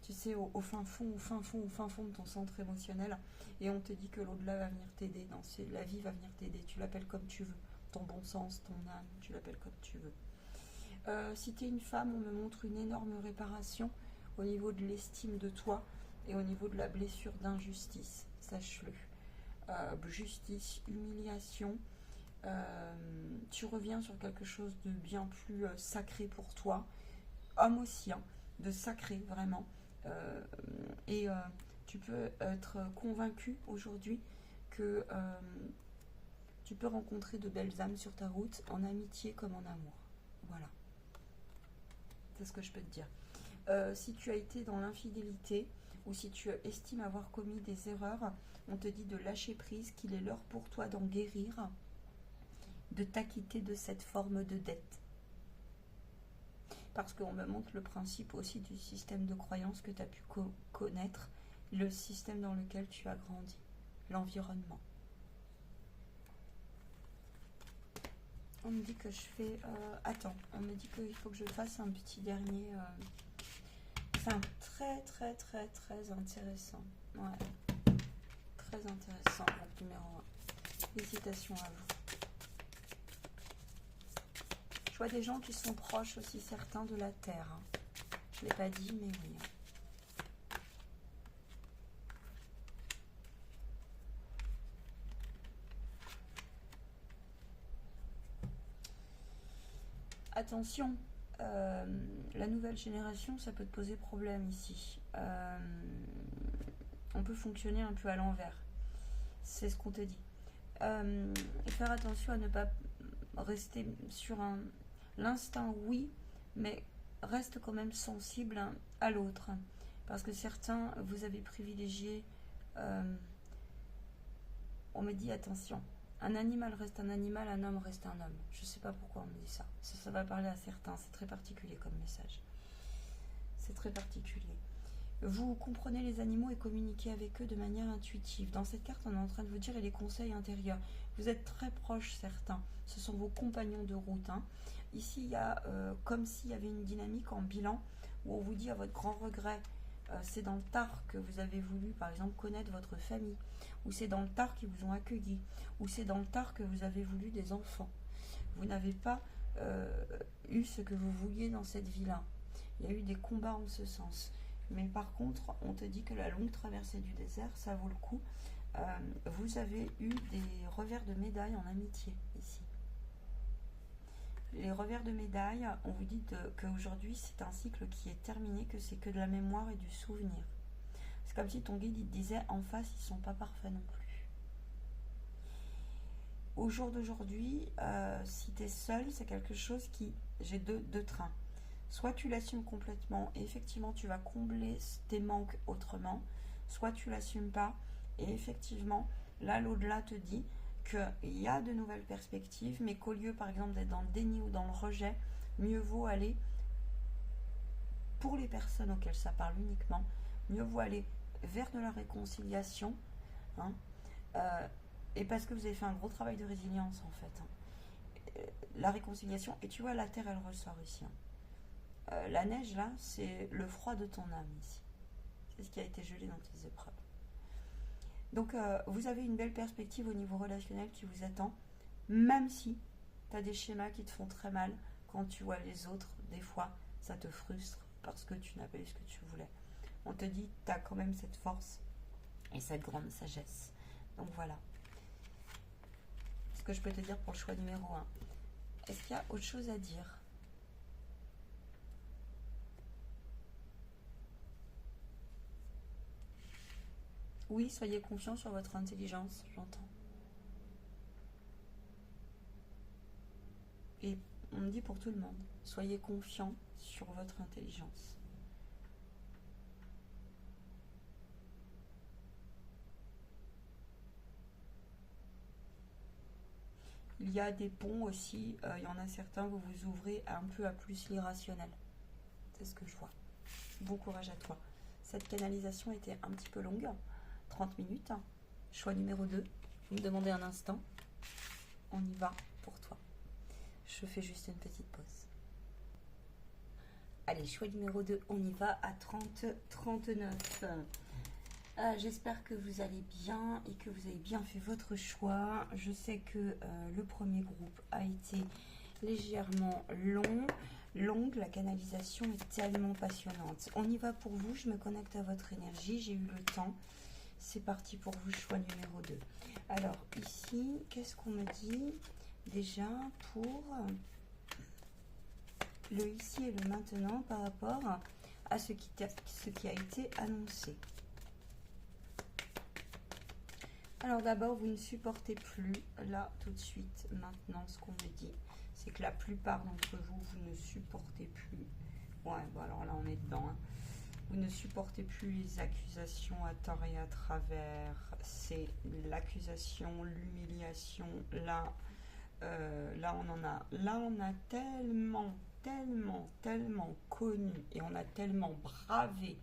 tu sais, au fin fond, au fin fond de ton centre émotionnel, et on te dit que l'au-delà va venir t'aider, la vie va venir t'aider, tu l'appelles comme tu veux, ton bon sens, ton âme, tu l'appelles comme tu veux. Si tu es une femme, on me montre une énorme réparation au niveau de l'estime de toi et au niveau de la blessure d'injustice, sache-le. Justice, humiliation. Tu reviens sur quelque chose de bien plus sacré pour toi, homme aussi, hein, de sacré vraiment. Et tu peux être convaincu aujourd'hui que tu peux rencontrer de belles âmes sur ta route, en amitié comme en amour. Voilà. C'est ce que je peux te dire. Si tu as été dans l'infidélité ou si tu estimes avoir commis des erreurs, on te dit de lâcher prise, qu'il est l'heure pour toi d'en guérir, de t'acquitter de cette forme de dette. Parce qu'on me montre le principe aussi du système de croyance que tu as pu connaître, le système dans lequel tu as grandi, l'environnement. On me dit que je fais... attends, on me dit qu'il faut que je fasse un petit dernier... c'est un très intéressant. Ouais. Très intéressant, donc numéro 1. Félicitations à vous. Je vois des gens qui sont proches aussi, certains de la Terre. Hein. Je ne l'ai pas dit, mais oui. Attention, la nouvelle génération, ça peut te poser problème ici. On peut fonctionner un peu à l'envers. C'est ce qu'on te dit. Faire attention à ne pas rester sur l'instinct, oui, mais reste quand même sensible à l'autre. Parce que certains, vous avez privilégié... on me dit attention. Un animal reste un animal, un homme reste un homme. Je ne sais pas pourquoi on me dit ça. Ça va parler à certains. C'est très particulier comme message. C'est très particulier. Vous comprenez les animaux et communiquez avec eux de manière intuitive. Dans cette carte, on est en train de vous dire les conseils intérieurs. Vous êtes très proches, certains. Ce sont vos compagnons de route. Hein. Ici, il y a comme s'il y avait une dynamique en bilan où on vous dit à votre grand regret, c'est dans le tard que vous avez voulu, par exemple, connaître votre famille, ou c'est dans le tard qu'ils vous ont accueilli, ou c'est dans le tard que vous avez voulu des enfants. Vous n'avez pas eu ce que vous vouliez dans cette vie-là. Il y a eu des combats en ce sens. Mais par contre, on te dit que la longue traversée du désert, ça vaut le coup. Vous avez eu des revers de médaille en amitié ici. Les revers de médaille, on vous dit qu'aujourd'hui c'est un cycle qui est terminé, que c'est que de la mémoire et du souvenir. C'est comme si ton guide il te disait en face ils ne sont pas parfaits non plus. Au jour d'aujourd'hui, si tu es seul, c'est quelque chose qui... J'ai deux trains. Soit tu l'assumes complètement et effectivement tu vas combler tes manques autrement, soit tu l'assumes pas et effectivement là l'au-delà te dit qu'il y a de nouvelles perspectives, mais qu'au lieu par exemple d'être dans le déni ou dans le rejet, mieux vaut aller, pour les personnes auxquelles ça parle uniquement, mieux vaut aller vers de la réconciliation, hein, et parce que vous avez fait un gros travail de résilience en fait. Hein. La réconciliation, et tu vois la terre elle ressort ici. Hein. La neige là, c'est le froid de ton âme ici. C'est ce qui a été gelé dans tes épreuves. Donc vous avez une belle perspective au niveau relationnel qui vous attend, même si tu as des schémas qui te font très mal quand tu vois les autres, des fois ça te frustre parce que tu n'as pas eu ce que tu voulais. On te dit tu as quand même cette force et cette grande sagesse. Donc voilà. Ce que je peux te dire pour le choix numéro 1. Est-ce qu'il y a autre chose à dire ? Oui, soyez confiant sur votre intelligence, j'entends. Et on me dit pour tout le monde, soyez confiant sur votre intelligence. Il y a des ponts aussi, il y en a certains, vous vous ouvrez un peu à plus l'irrationnel. C'est ce que je vois. Bon courage à toi. Cette canalisation était un petit peu longue, 30 minutes. Choix numéro 2, vous me demandez un instant. On y va pour toi. Je fais juste une petite pause. Allez, choix numéro 2, on y va à 30-39. J'espère que vous allez bien et que vous avez bien fait votre choix. Je sais que le premier groupe a été légèrement longue. La canalisation est tellement passionnante. On y va pour vous. Je me connecte à votre énergie. J'ai eu le temps. C'est parti pour vous, choix numéro 2. Alors, ici, qu'est-ce qu'on me dit déjà pour le ici et le maintenant par rapport à ce qui a été annoncé? Alors d'abord, vous ne supportez plus, là, tout de suite, maintenant, ce qu'on me dit, c'est que la plupart d'entre vous, vous ne supportez plus. Ouais, bon alors là, on est dedans. Hein. Vous ne supportez plus les accusations à tort et à travers. C'est l'accusation, l'humiliation. Là, on a tellement connu et on a tellement bravé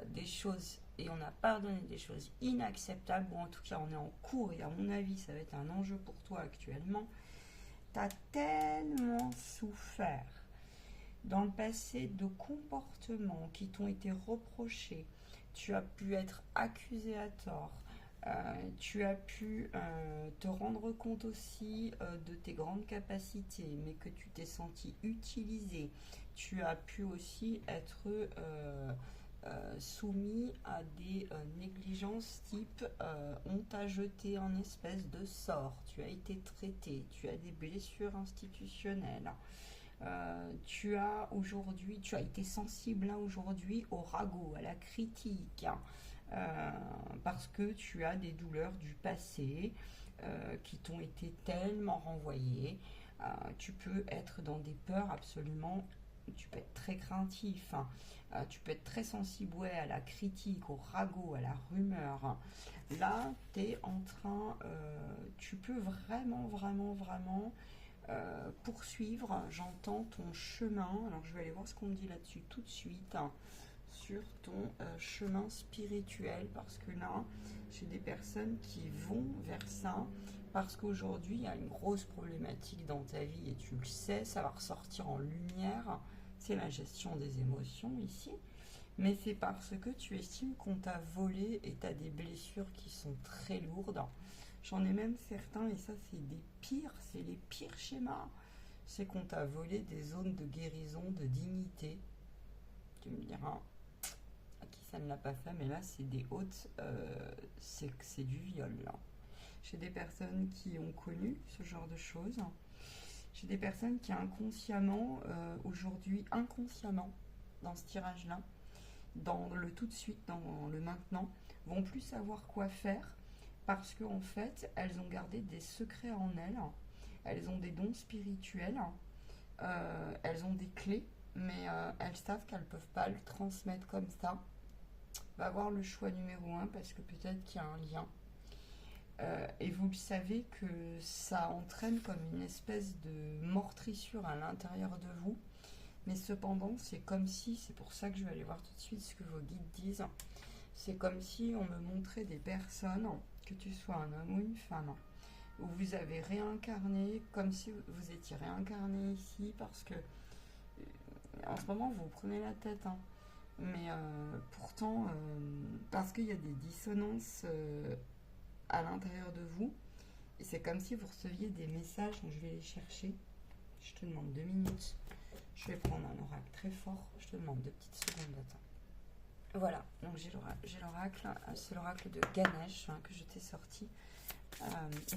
des choses et on a pardonné des choses inacceptables, ou en tout cas on est en cours et à mon avis ça va être un enjeu pour toi actuellement. Tu as tellement souffert dans le passé de comportements qui t'ont été reprochés, tu as pu être accusé à tort, tu as pu te rendre compte aussi de tes grandes capacités, mais que tu t'es senti utilisé, tu as pu aussi être soumis à des négligences type on t'a jeté en espèce de sort, tu as été traité, tu as des blessures institutionnelles, tu as été sensible là aujourd'hui au ragot, à la critique, parce que tu as des douleurs du passé qui t'ont été tellement renvoyées. Tu peux être dans des peurs absolument, tu peux être très craintif, hein. Tu peux être très sensible à la critique, au ragot, à la rumeur. Là, tu es en train, tu peux vraiment poursuivre, j'entends ton chemin. Alors je vais aller voir ce qu'on me dit là-dessus tout de suite, hein, sur ton chemin spirituel, parce que là, j'ai des personnes qui vont vers ça, parce qu'aujourd'hui, il y a une grosse problématique dans ta vie, et tu le sais, ça va ressortir en lumière. C'est la gestion des émotions ici, mais c'est parce que tu estimes qu'on t'a volé et tu as des blessures qui sont très lourdes. J'en ai même certains, et ça c'est les pires schémas, c'est qu'on t'a volé des zones de guérison, de dignité. Tu me diras, à qui ça ne l'a pas fait, mais là c'est des hautes, c'est du viol là. J'ai des personnes qui ont connu ce genre de choses. J'ai des personnes qui inconsciemment, aujourd'hui, inconsciemment, dans ce tirage-là, dans le tout de suite, dans le maintenant, vont plus savoir quoi faire, parce qu'en fait, elles ont gardé des secrets en elles, elles ont des dons spirituels, elles ont des clés, mais elles savent qu'elles ne peuvent pas le transmettre comme ça. Va voir le choix numéro 1, parce que peut-être qu'il y a un lien. Et vous le savez que ça entraîne comme une espèce de meurtrissure à l'intérieur de vous, mais cependant c'est comme si, c'est pour ça que je vais aller voir tout de suite ce que vos guides disent, c'est comme si on me montrait des personnes, que tu sois un homme ou une femme, où vous avez réincarné, comme si vous étiez réincarné ici, parce que en ce moment vous prenez la tête, hein, mais pourtant, parce qu'il y a des dissonances à l'intérieur de vous, et c'est comme si vous receviez des messages. Donc je vais les chercher, je te demande 2 minutes, je vais prendre un oracle très fort, je te demande 2 petites secondes, attends. Voilà, donc j'ai l'oracle, c'est l'oracle de Ganesh, hein, que je t'ai sorti.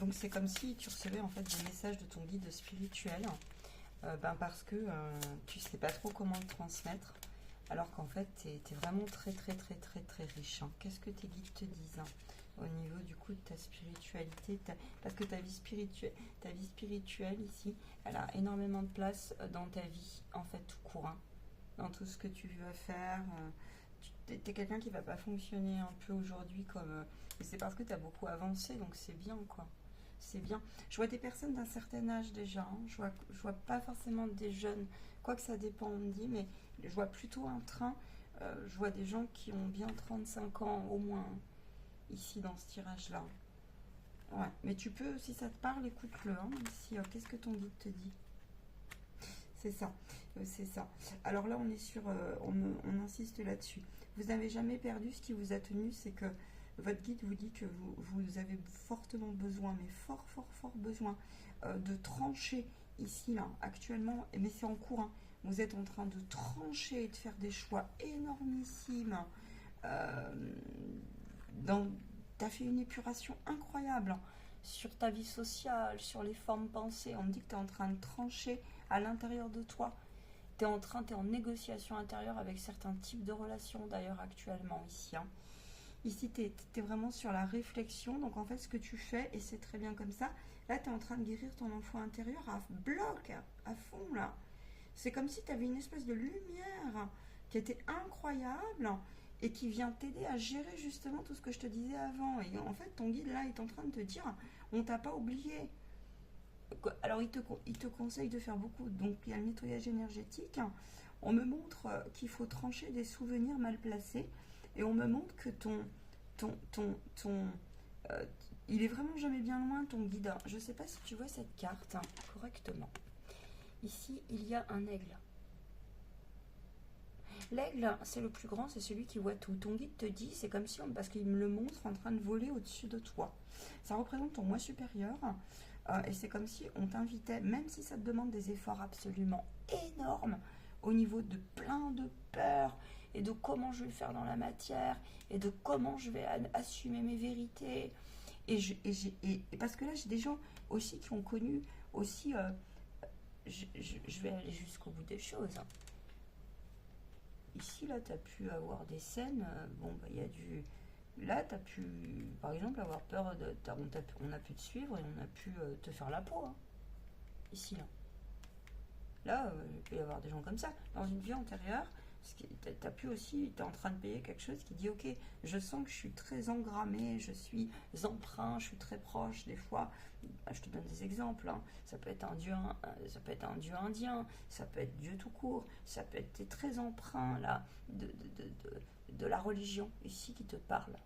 Donc c'est comme si tu recevais en fait des messages de ton guide spirituel, parce que tu sais pas trop comment le transmettre, Alors qu'en fait, tu es vraiment très, très, très, très, très riche. Hein. Qu'est-ce que tes guides te disent hein, au niveau du coup de ta spiritualité parce que ta vie spirituelle ici, elle a énormément de place dans ta vie, en fait, tout court. Hein. Dans tout ce que tu veux faire. Tu es quelqu'un qui va pas fonctionner un peu aujourd'hui comme... et c'est parce que tu as beaucoup avancé, donc c'est bien, quoi. C'est bien. Je vois des personnes d'un certain âge déjà. Hein. Je vois pas forcément des jeunes. Quoique ça dépend, on me dit, mais je vois plutôt un train. Je vois des gens qui ont bien 35 ans au moins, ici dans ce tirage-là. Ouais, mais tu peux, si ça te parle, écoute-le. Hein, ici, qu'est-ce que ton guide te dit? C'est ça, c'est ça. Alors là, on est sur, on insiste là-dessus. Vous n'avez jamais perdu. Ce qui vous a tenu, c'est que votre guide vous dit que vous avez fortement besoin, mais fort, fort, fort besoin de trancher ici, là, actuellement. Mais c'est en cours. Hein. Vous êtes en train de trancher et de faire des choix énormissimes. Tu as fait une épuration incroyable hein, sur ta vie sociale, sur les formes pensées. On me dit que tu es en train de trancher à l'intérieur de toi. Tu es en négociation intérieure avec certains types de relations d'ailleurs actuellement ici. Hein. Ici, tu es vraiment sur la réflexion. Donc en fait, ce que tu fais, et c'est très bien comme ça, là, tu es en train de guérir ton enfant intérieur à bloc, à fond là. C'est comme si tu avais une espèce de lumière qui était incroyable et qui vient t'aider à gérer justement tout ce que je te disais avant. Et en fait, ton guide là est en train de te dire, on t'a pas oublié. Alors, il te conseille de faire beaucoup. Donc, il y a le nettoyage énergétique. On me montre qu'il faut trancher des souvenirs mal placés. Et on me montre que euh, il est vraiment jamais bien loin, ton guide. Je ne sais pas si tu vois cette carte hein, correctement. Ici, il y a un aigle. L'aigle, c'est le plus grand, c'est celui qui voit tout. Ton guide te dit, c'est comme si, parce qu'il me le montre en train de voler au-dessus de toi. Ça représente ton moi supérieur. Et c'est comme si on t'invitait, même si ça te demande des efforts absolument énormes, au niveau de plein de peurs, et de comment je vais le faire dans la matière, et de comment je vais assumer mes vérités. Et parce que là, j'ai des gens aussi qui ont connu aussi... je vais aller jusqu'au bout des choses. Hein. Ici, là, tu as pu avoir des scènes, bon, bah, il y a du... Là, tu as pu, par exemple, avoir peur de... On a pu te suivre et on a pu te faire la peau. Hein. Ici, là. Là, il peut y avoir des gens comme ça. Dans une vie antérieure, tu as pu aussi, tu es en train de payer quelque chose qui dit, ok, je sens que je suis très engrammé, je suis emprunt, je suis très proche des fois. Bah, je te donne des exemples. Hein. Ça peut être un dieu indien, ça peut être Dieu tout court, ça peut être t'es très emprunt là, de la religion ici qui te parle.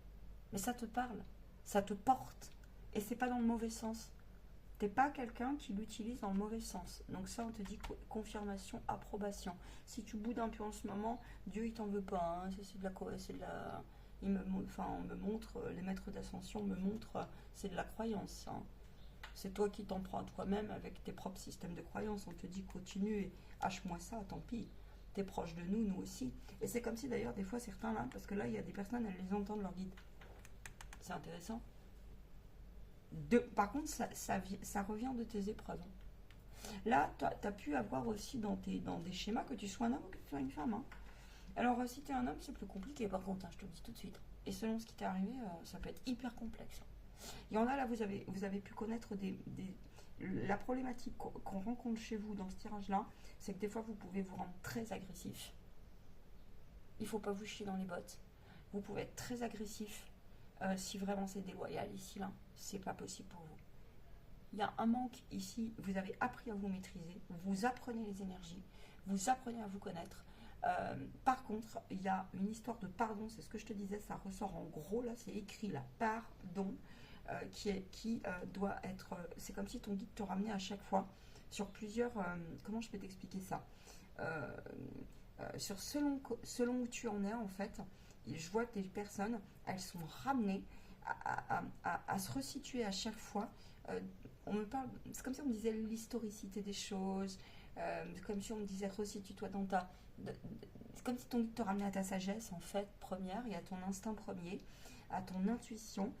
Mais ça te parle, ça te porte. Et c'est pas dans le mauvais sens. T'es pas quelqu'un qui l'utilise dans le mauvais sens. Donc ça, on te dit confirmation, approbation. Si tu boudes un peu en ce moment, Dieu, il t'en veut pas. Hein. C'est de la... on me montre, les maîtres d'ascension me montrent, c'est de la croyance. Hein. C'est toi qui t'en prends à toi-même avec tes propres systèmes de croyance. On te dit continue et hache-moi ça, tant pis. T'es proche de nous, nous aussi. Et c'est comme si d'ailleurs, des fois, certains là, parce que là, il y a des personnes, elles les entendent leur guide. C'est intéressant. Par contre, ça revient de tes épreuves. Là, tu as pu avoir aussi dans des schémas que tu sois un homme ou que tu sois une femme. Hein. Alors, si tu es un homme, c'est plus compliqué par contre, hein, je te le dis tout de suite. Et selon ce qui t'est arrivé, ça peut être hyper complexe. Il y en a là, vous avez pu connaître la problématique qu'on rencontre chez vous dans ce tirage-là, c'est que des fois, vous pouvez vous rendre très agressif. Il ne faut pas vous chier dans les bottes. Vous pouvez être très agressif. Si vraiment c'est déloyal ici, là, c'est pas possible pour vous. Il y a un manque ici, vous avez appris à vous maîtriser, vous apprenez les énergies, vous apprenez à vous connaître. Par contre, il y a une histoire de pardon, c'est ce que je te disais, ça ressort en gros, là, c'est écrit là, pardon, qui doit être... c'est comme si ton guide te ramenait à chaque fois sur plusieurs... comment je peux t'expliquer ça selon où tu en es, en fait, je vois que des personnes, elles sont ramenées à se resituer à chaque fois. On me parle, c'est comme si on me disait l'historicité des choses, c'est comme si on me disait resitue-toi dans c'est comme si ton guide te ramenait à ta sagesse, en fait, première, et à ton instinct premier, à ton intuition.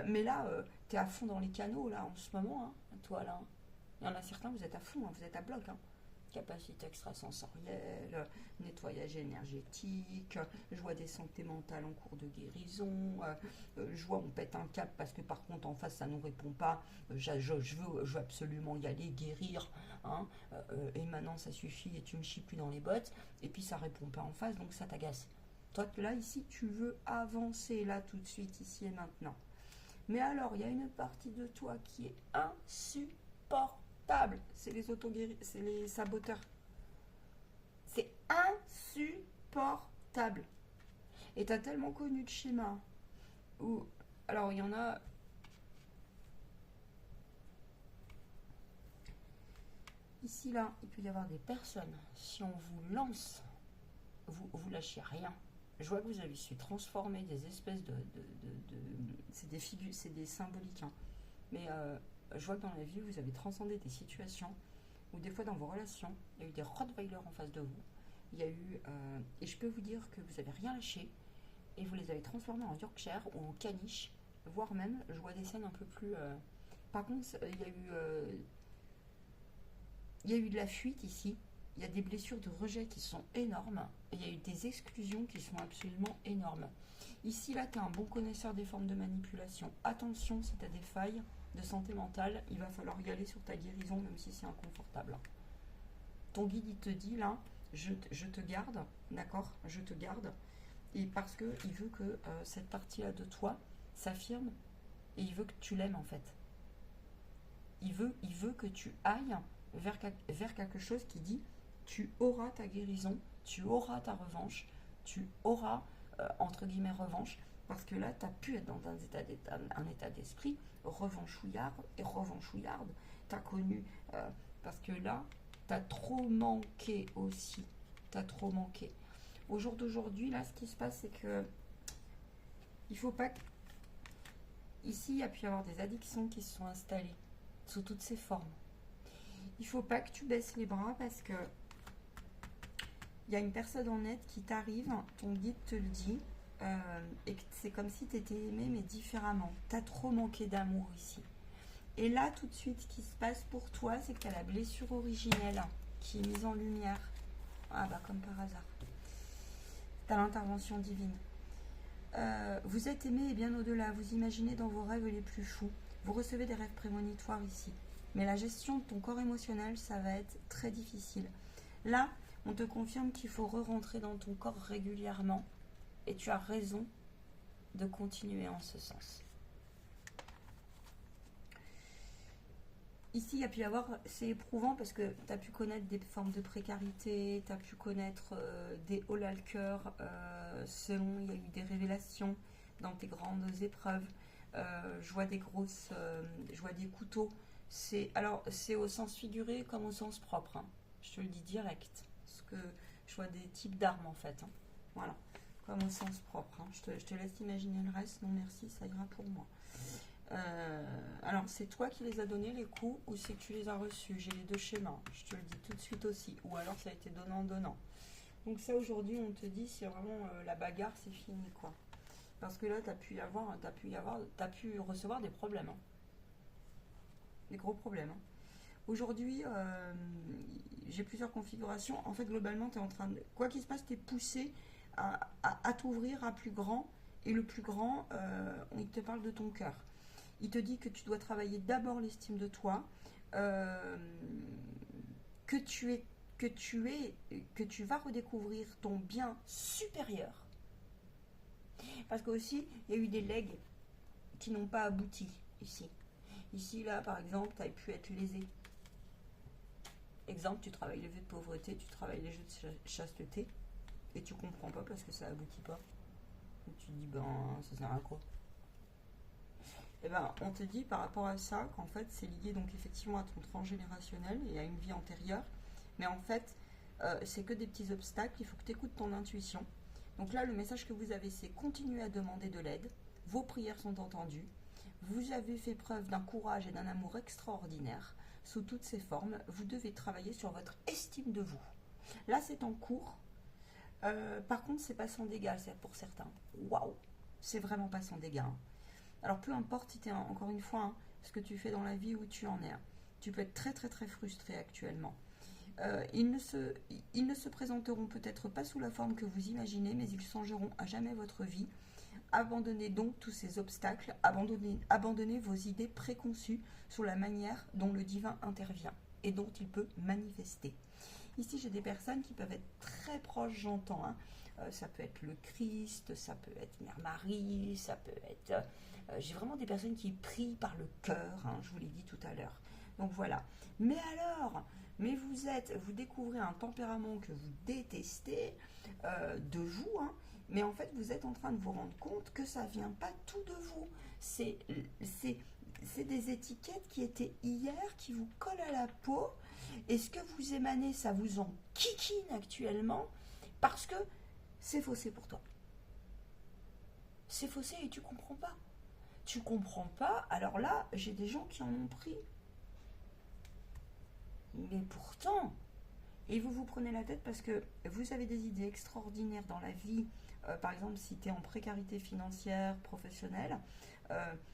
Mais là, tu es à fond dans les canaux, là, en ce moment, hein, toi, là. Il y en a certains, vous êtes à fond, hein, vous êtes à bloc. Hein. capacité extrasensorielle, nettoyage énergétique, je vois des santé mentale en cours de guérison, je vois on pète un cap parce que par contre en face ça nous répond pas, je veux absolument y aller, guérir, hein, et maintenant ça suffit et tu me chies plus dans les bottes, et puis ça répond pas en face donc ça t'agace. Toi là ici tu veux avancer là tout de suite ici et maintenant. Mais alors il y a une partie de toi qui est insupportable, c'est les c'est les saboteurs. C'est insupportable. Et tu as tellement connu de schémas où, alors il y en a, ici là, il peut y avoir des personnes, si on vous lance, vous lâchez rien. Je vois que vous avez su transformer des espèces c'est des figures, c'est des symboliques, hein. Mais je vois que dans la vie, vous avez transcendé des situations où des fois dans vos relations, il y a eu des Rottweilers en face de vous. Il y a eu, et je peux vous dire que vous n'avez rien lâché, et vous les avez transformés en Yorkshire ou en caniche, voire même, je vois des scènes un peu plus... Par contre, il y a eu de la fuite ici, il y a des blessures de rejet qui sont énormes, et il y a eu des exclusions qui sont absolument énormes. Ici, là, tu es un bon connaisseur des formes de manipulation. Attention, si tu as des failles de santé mentale, il va falloir y aller sur ta guérison, même si c'est inconfortable. Ton guide, il te dit, là, je te garde, d'accord? Je te garde. Et parce qu'il veut que cette partie-là de toi s'affirme, et il veut que tu l'aimes, en fait. Il veut que tu ailles vers quelque chose qui dit, tu auras ta guérison, tu auras ta revanche, tu auras, entre guillemets, revanche, parce que là, tu as pu être dans un état d'esprit revanchouillarde et revanchouillarde. Tu as connu, parce que là, tu as trop manqué aussi. Tu as trop manqué. Au jour d'aujourd'hui, là, ce qui se passe, c'est que il faut pas que... Ici, il y a pu y avoir des addictions qui se sont installées sous toutes ces formes. Il faut pas que tu baisses les bras parce que il y a une personne en aide qui t'arrive, ton guide te le dit, et que c'est comme si tu étais aimé mais différemment. Tu as trop manqué d'amour ici. Et là, tout de suite, ce qui se passe pour toi, c'est que tu as la blessure originelle qui est mise en lumière. Ah bah comme par hasard. Tu as l'intervention divine. Vous êtes aimé et bien au-delà. Vous imaginez dans vos rêves les plus fous. Vous recevez des rêves prémonitoires ici. Mais la gestion de ton corps émotionnel, ça va être très difficile. Là, on te confirme qu'il faut re-rentrer dans ton corps régulièrement. Et tu as raison de continuer en ce sens. Ici, il y a pu y avoir, c'est éprouvant parce que tu as pu connaître des formes de précarité, tu as pu connaître des hauts là le cœur, selon, il y a eu des révélations dans tes grandes épreuves. Je vois des grosses, je vois des couteaux. Alors, c'est au sens figuré comme au sens propre, hein. Je te le dis direct. Parce que je vois des types d'armes en fait, hein. Voilà, comme au sens propre, hein. Je te laisse imaginer le reste. Non, merci, ça ira pour moi. Alors, c'est toi qui les as donnés les coups ou c'est que tu les as reçus? J'ai les deux schémas, je te le dis tout de suite aussi. Ou alors ça a été donnant-donnant. Donc ça, aujourd'hui, on te dit, c'est vraiment la bagarre, c'est fini, quoi. Parce que là, tu as pu recevoir des problèmes, hein. Des gros problèmes, hein. Aujourd'hui, j'ai plusieurs configurations. En fait, globalement, tu es en train de... Quoi qu'il se passe, tu es poussé à t'ouvrir à plus grand. Et le plus grand, il te parle de ton cœur. Il te dit que tu dois travailler d'abord l'estime de toi, que tu vas redécouvrir ton bien supérieur. Parce qu'aussi, il y a eu des legs qui n'ont pas abouti ici. Ici, là, par exemple, tu as pu être lésé. Exemple, tu travailles les vœux de pauvreté, tu travailles les jeux de chasteté, et tu comprends pas parce que ça aboutit pas. Et tu te dis, ben, ça sert à quoi? Et ben, on te dit par rapport à ça qu'en fait, c'est lié donc effectivement à ton transgénérationnel et à une vie antérieure. Mais en fait, c'est que des petits obstacles, il faut que tu écoutes ton intuition. Donc là, le message que vous avez, c'est continuer à demander de l'aide. Vos prières sont entendues. Vous avez fait preuve d'un courage et d'un amour extraordinaire. Sous toutes ces formes, vous devez travailler sur votre estime de vous. Là, c'est en cours. Par contre, c'est pas sans dégâts, c'est pour certains. Waouh, c'est vraiment pas sans dégâts, hein. Alors, peu importe si tu es, encore une fois, hein, ce que tu fais dans la vie, où tu en es, hein. Tu peux être très très très frustré actuellement. Ils ne se présenteront peut-être pas sous la forme que vous imaginez, mais ils changeront à jamais votre vie. Abandonnez donc tous ces obstacles, abandonnez vos idées préconçues sur la manière dont le divin intervient et dont il peut manifester. Ici, j'ai des personnes qui peuvent être très proches, j'entends. Hein. Ça peut être le Christ, ça peut être Mère Marie, ça peut être... j'ai vraiment des personnes qui prient par le cœur, hein, je vous l'ai dit tout à l'heure. Donc voilà. Mais alors, vous découvrez un tempérament que vous détestez de vous, hein, mais en fait, vous êtes en train de vous rendre compte que ça ne vient pas tout de vous. C'est des étiquettes qui étaient hier, qui vous collent à la peau. Et ce que vous émanez, ça vous en kikine actuellement, parce que c'est faussé pour toi. C'est faussé et tu comprends pas. Tu comprends pas, alors là, j'ai des gens qui en ont pris. Mais pourtant, et vous prenez la tête parce que vous avez des idées extraordinaires dans la vie. Par exemple, si tu es en précarité financière, professionnelle,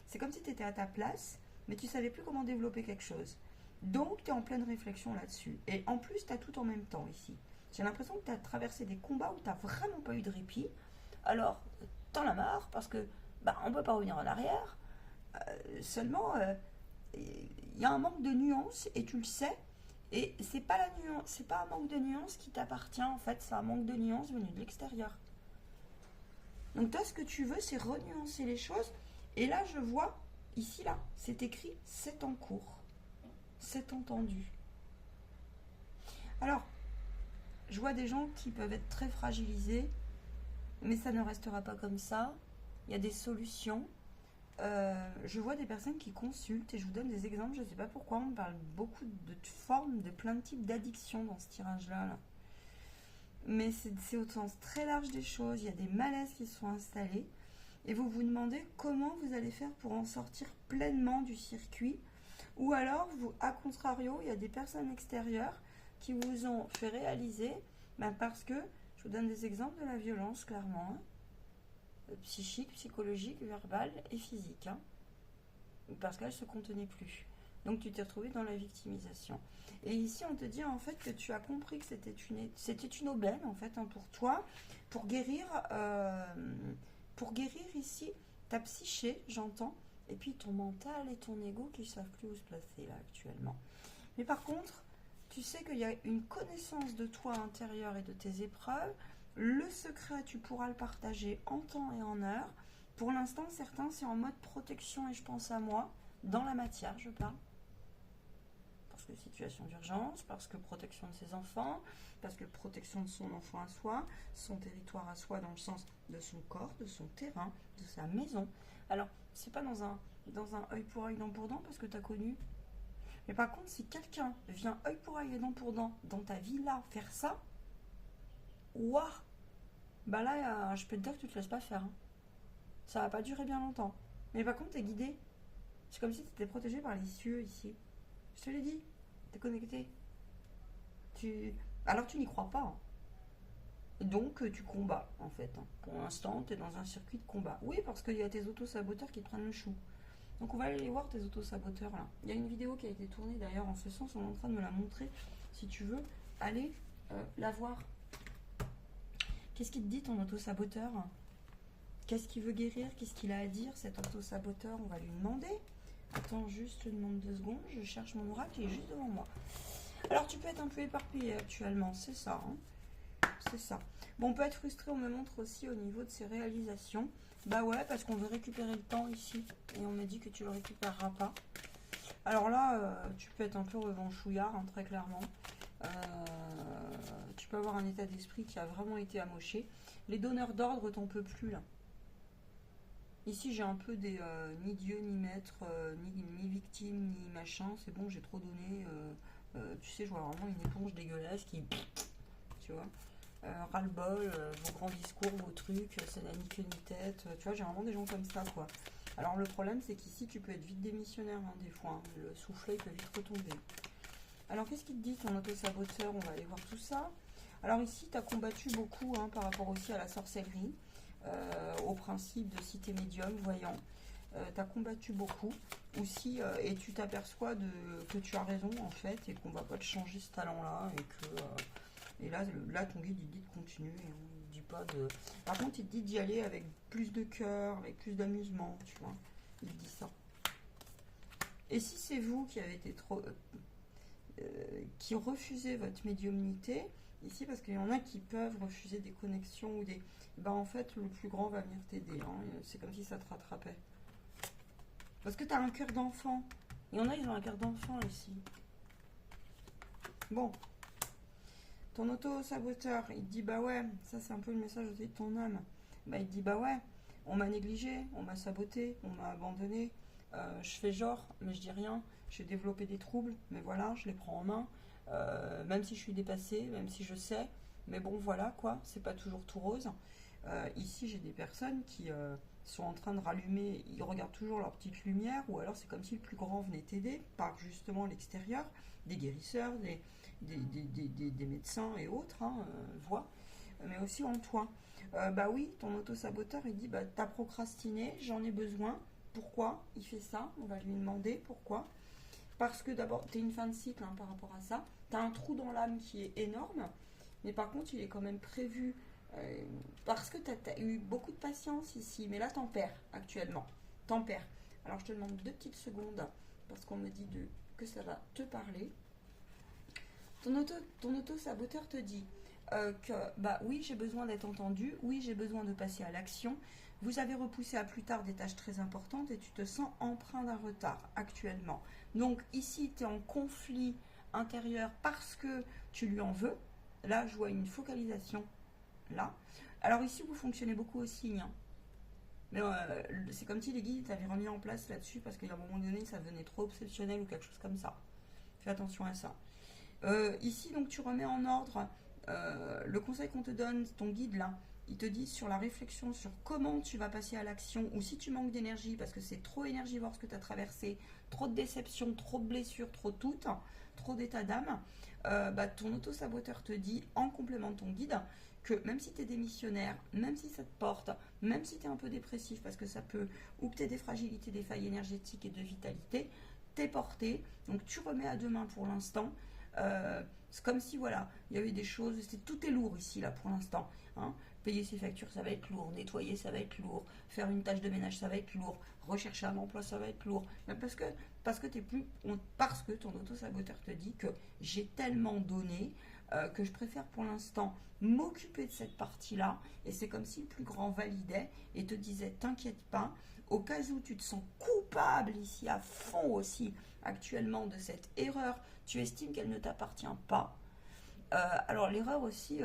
c'est comme si tu étais à ta place, mais tu ne savais plus comment développer quelque chose. Donc, tu es en pleine réflexion là-dessus. Et en plus, tu as tout en même temps ici. J'ai l'impression que tu as traversé des combats où tu n'as vraiment pas eu de répit. Alors, t'en as marre parce que on ne peut pas revenir en arrière. Seulement, il y a un manque de nuances et tu le sais. Et c'est pas la nuance, c'est pas un manque de nuances qui t'appartient en fait, c'est un manque de nuances venu de l'extérieur. Donc toi, ce que tu veux, c'est renuancer les choses. Et là, je vois, ici, là, c'est écrit « c'est en cours ». C'est entendu. Alors, je vois des gens qui peuvent être très fragilisés, mais ça ne restera pas comme ça. Il y a des solutions. Je vois des personnes qui consultent, et je vous donne des exemples. Je ne sais pas pourquoi, on parle beaucoup de formes, de plein de types d'addictions dans ce tirage-là. Là. Mais c'est au sens très large des choses. Il y a des malaises qui se sont installés. Et vous vous demandez comment vous allez faire pour en sortir pleinement du circuit. Ou alors, à contrario, il y a des personnes extérieures qui vous ont fait réaliser, parce que, je vous donne des exemples de la violence, clairement, hein, psychique, psychologique, verbale et physique, hein, parce qu'elle ne se contenait plus. Donc, tu t'es retrouvé dans la victimisation. Et ici, on te dit en fait que tu as compris que c'était une aubaine, en fait, hein, pour toi, pour guérir ici ta psyché, j'entends, et puis ton mental et ton ego qui ne savent plus où se placer là actuellement. Mais par contre, tu sais qu'il y a une connaissance de toi intérieur et de tes épreuves. Le secret, tu pourras le partager en temps et en heure. Pour l'instant, certains, c'est en mode protection et je pense à moi, dans la matière, je parle. Parce que situation d'urgence, parce que protection de ses enfants, parce que protection de son enfant à soi, son territoire à soi dans le sens de son corps, de son terrain, de sa maison. Alors, c'est pas dans un œil pour œil, dent pour dent, parce que tu as connu. Mais par contre, si quelqu'un vient œil pour œil et dent pour dent dans ta vie là, faire ça, ouah, là, je peux te dire que tu te laisses pas faire. Hein. Ça va pas durer bien longtemps. Mais par contre, t'es guidé. C'est comme si tu étais protégé par les cieux ici. Je te l'ai dit, t'es connecté. Alors tu n'y crois pas. Hein. Donc tu combats en fait. Hein. Pour l'instant, tu es dans un circuit de combat. Oui, parce qu'il y a tes auto-saboteurs qui te prennent le chou. Donc on va aller les voir, tes auto-saboteurs là. Il y a une vidéo qui a été tournée d'ailleurs en ce sens, on est en train de me la montrer. Si tu veux, allez la voir. Qu'est-ce qu'il te dit ton auto-saboteur? Qu'est-ce qu'il veut guérir? Qu'est-ce qu'il a à dire cet auto-saboteur? On va lui demander. Attends, juste, je demande 2 secondes. Je cherche mon oracle, il est juste devant moi. Alors, tu peux être un peu éparpillé actuellement, c'est ça. Hein, c'est ça. Bon, on peut être frustré, on me montre aussi au niveau de ses réalisations. Bah ouais, parce qu'on veut récupérer le temps ici. Et on me dit que tu le récupéreras pas. Alors là, tu peux être un peu revanchouillard, hein, très clairement. Tu peux avoir un état d'esprit qui a vraiment été amoché. Les donneurs d'ordre, t'en peux plus, là. Ici, j'ai un peu des ni Dieu, ni maître, ni victime, ni machin. C'est bon, j'ai trop donné. Tu sais, je vois vraiment une éponge dégueulasse qui... Tu vois, ras-le-bol, vos grands discours, vos trucs, ça n'a ni queue ni tête. Tu vois, j'ai vraiment des gens comme ça, quoi. Alors, le problème, c'est qu'ici, tu peux être vite démissionnaire, hein, des fois. Hein. Le soufflet, il peut vite retomber. Alors, qu'est-ce qu'il te dit, ton auto-saboteur? On va aller voir tout ça. Alors, ici, tu as combattu beaucoup, hein, par rapport aussi à la sorcellerie. Au principe de cité médium, voyant. tu as combattu beaucoup, ou si, et tu t'aperçois que tu as raison en fait, et qu'on va pas te changer ce talent-là, et que et là ton guide il dit de continuer, et on dit pas de. Par contre, il te dit d'y aller avec plus de cœur, avec plus d'amusement, tu vois. Il te dit ça. Et si c'est vous qui avez été trop. Qui refusez votre médiumnité, ici, parce qu'il y en a qui peuvent refuser des connexions ou des. Ben en fait, le plus grand va venir t'aider. Hein. C'est comme si ça te rattrapait. Parce que tu as un cœur d'enfant. Il y en a, ils ont un cœur d'enfant ici. Bon. Ton auto-saboteur, il te dit, bah ouais, ça c'est un peu le message aussi de ton âme. Bah il te dit, bah ouais, on m'a négligé, on m'a saboté, on m'a abandonné. Je fais genre, mais je dis rien. J'ai développé des troubles, mais voilà, je les prends en main. Même si je suis dépassée, même si je sais. Mais bon, voilà quoi, c'est pas toujours tout rose. Ici, j'ai des personnes qui sont en train de rallumer, ils regardent toujours leur petite lumière, ou alors c'est comme si le plus grand venait t'aider par justement l'extérieur, des guérisseurs, des médecins et autres, hein, voix, mais aussi en toi. Bah oui, ton auto-saboteur, il dit, bah t'as procrastiné, j'en ai besoin. Pourquoi il fait ça? On va lui demander pourquoi. Parce que d'abord, tu es une fin de cycle hein, par rapport à ça. Tu as un trou dans l'âme qui est énorme, mais par contre, il est quand même prévu parce que tu as eu beaucoup de patience ici. Mais là, t'en perds actuellement. T'en perds. Alors, je te demande 2 petites secondes parce qu'on me dit que ça va te parler. Ton auto-saboteur te dit que, bah oui, j'ai besoin d'être entendu. Oui, j'ai besoin de passer à l'action. Vous avez repoussé à plus tard des tâches très importantes et tu te sens empreint d'un retard actuellement. Donc ici, tu es en conflit intérieur parce que tu lui en veux. Là, je vois une focalisation. Là. Alors ici, vous fonctionnez beaucoup au signe. Hein. Mais c'est comme si les guides t'avaient remis en place là-dessus parce qu'à un moment donné, ça devenait trop obsessionnel ou quelque chose comme ça. Fais attention à ça. Ici, donc, tu remets en ordre le conseil qu'on te donne, ton guide là. Il te dit sur la réflexion sur comment tu vas passer à l'action ou si tu manques d'énergie parce que c'est trop énergivore ce que tu as traversé, trop de déceptions, trop de blessures, trop toutes, trop d'état d'âme, bah, ton auto-saboteur te dit en complément de ton guide que même si tu es démissionnaire, même si ça te porte, même si tu es un peu dépressif parce que ça peut, ou que tu as des fragilités, des failles énergétiques et de vitalité, t'es porté, donc tu remets à demain pour l'instant. C'est comme si voilà, il y avait des choses, tout est lourd ici là pour l'instant. Hein. Payer ses factures, ça va être lourd. Nettoyer, ça va être lourd. Faire une tâche de ménage, ça va être lourd. Rechercher un emploi, ça va être lourd. Mais parce que ton auto-saboteur te dit que j'ai tellement donné que je préfère pour l'instant m'occuper de cette partie-là. Et c'est comme si le plus grand validait et te disait t'inquiète pas. Au cas où tu te sens coupable ici à fond aussi actuellement de cette erreur, tu estimes qu'elle ne t'appartient pas. Alors l'erreur aussi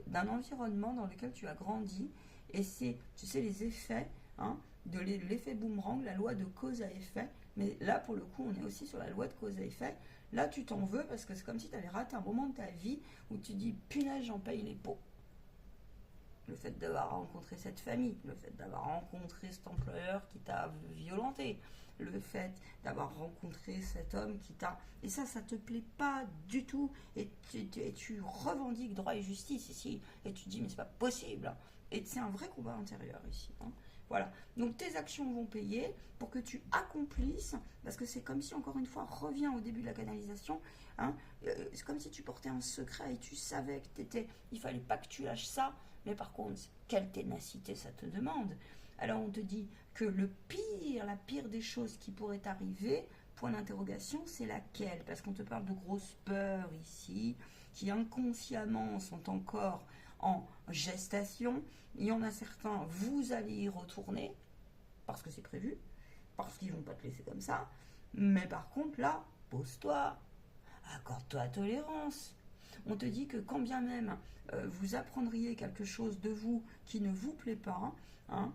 d'un environnement dans lequel tu as grandi, et c'est, tu sais, les effets hein, de l'effet boomerang, la loi de cause à effet, mais là pour le coup on est aussi sur la loi de cause à effet. Là tu t'en veux parce que c'est comme si tu avais raté un moment de ta vie où tu dis punaise j'en paye les pots. Le fait d'avoir rencontré cette famille, le fait d'avoir rencontré cet employeur qui t'a violenté, le fait d'avoir rencontré cet homme qui t'a... Et ça te plaît pas du tout. Et tu revendiques droit et justice ici. Et tu te dis, mais c'est pas possible. Et c'est un vrai combat intérieur ici. Hein. Voilà. Donc tes actions vont payer pour que tu accomplisses, parce que c'est comme si, encore une fois, reviens au début de la canalisation, hein, c'est comme si tu portais un secret et tu savais que il fallait pas que tu lâches ça, mais par contre, quelle ténacité ça te demande. Alors on te dit que la pire des choses qui pourrait t'arriver, point d'interrogation, c'est laquelle? Parce qu'on te parle de grosses peurs ici, qui inconsciemment sont encore en gestation. Il y en a certains, vous allez y retourner, parce que c'est prévu, parce qu'ils vont pas te laisser comme ça. Mais par contre, là, pose-toi, accorde-toi tolérance. On te dit que quand bien même vous apprendriez quelque chose de vous qui ne vous plaît pas, hein,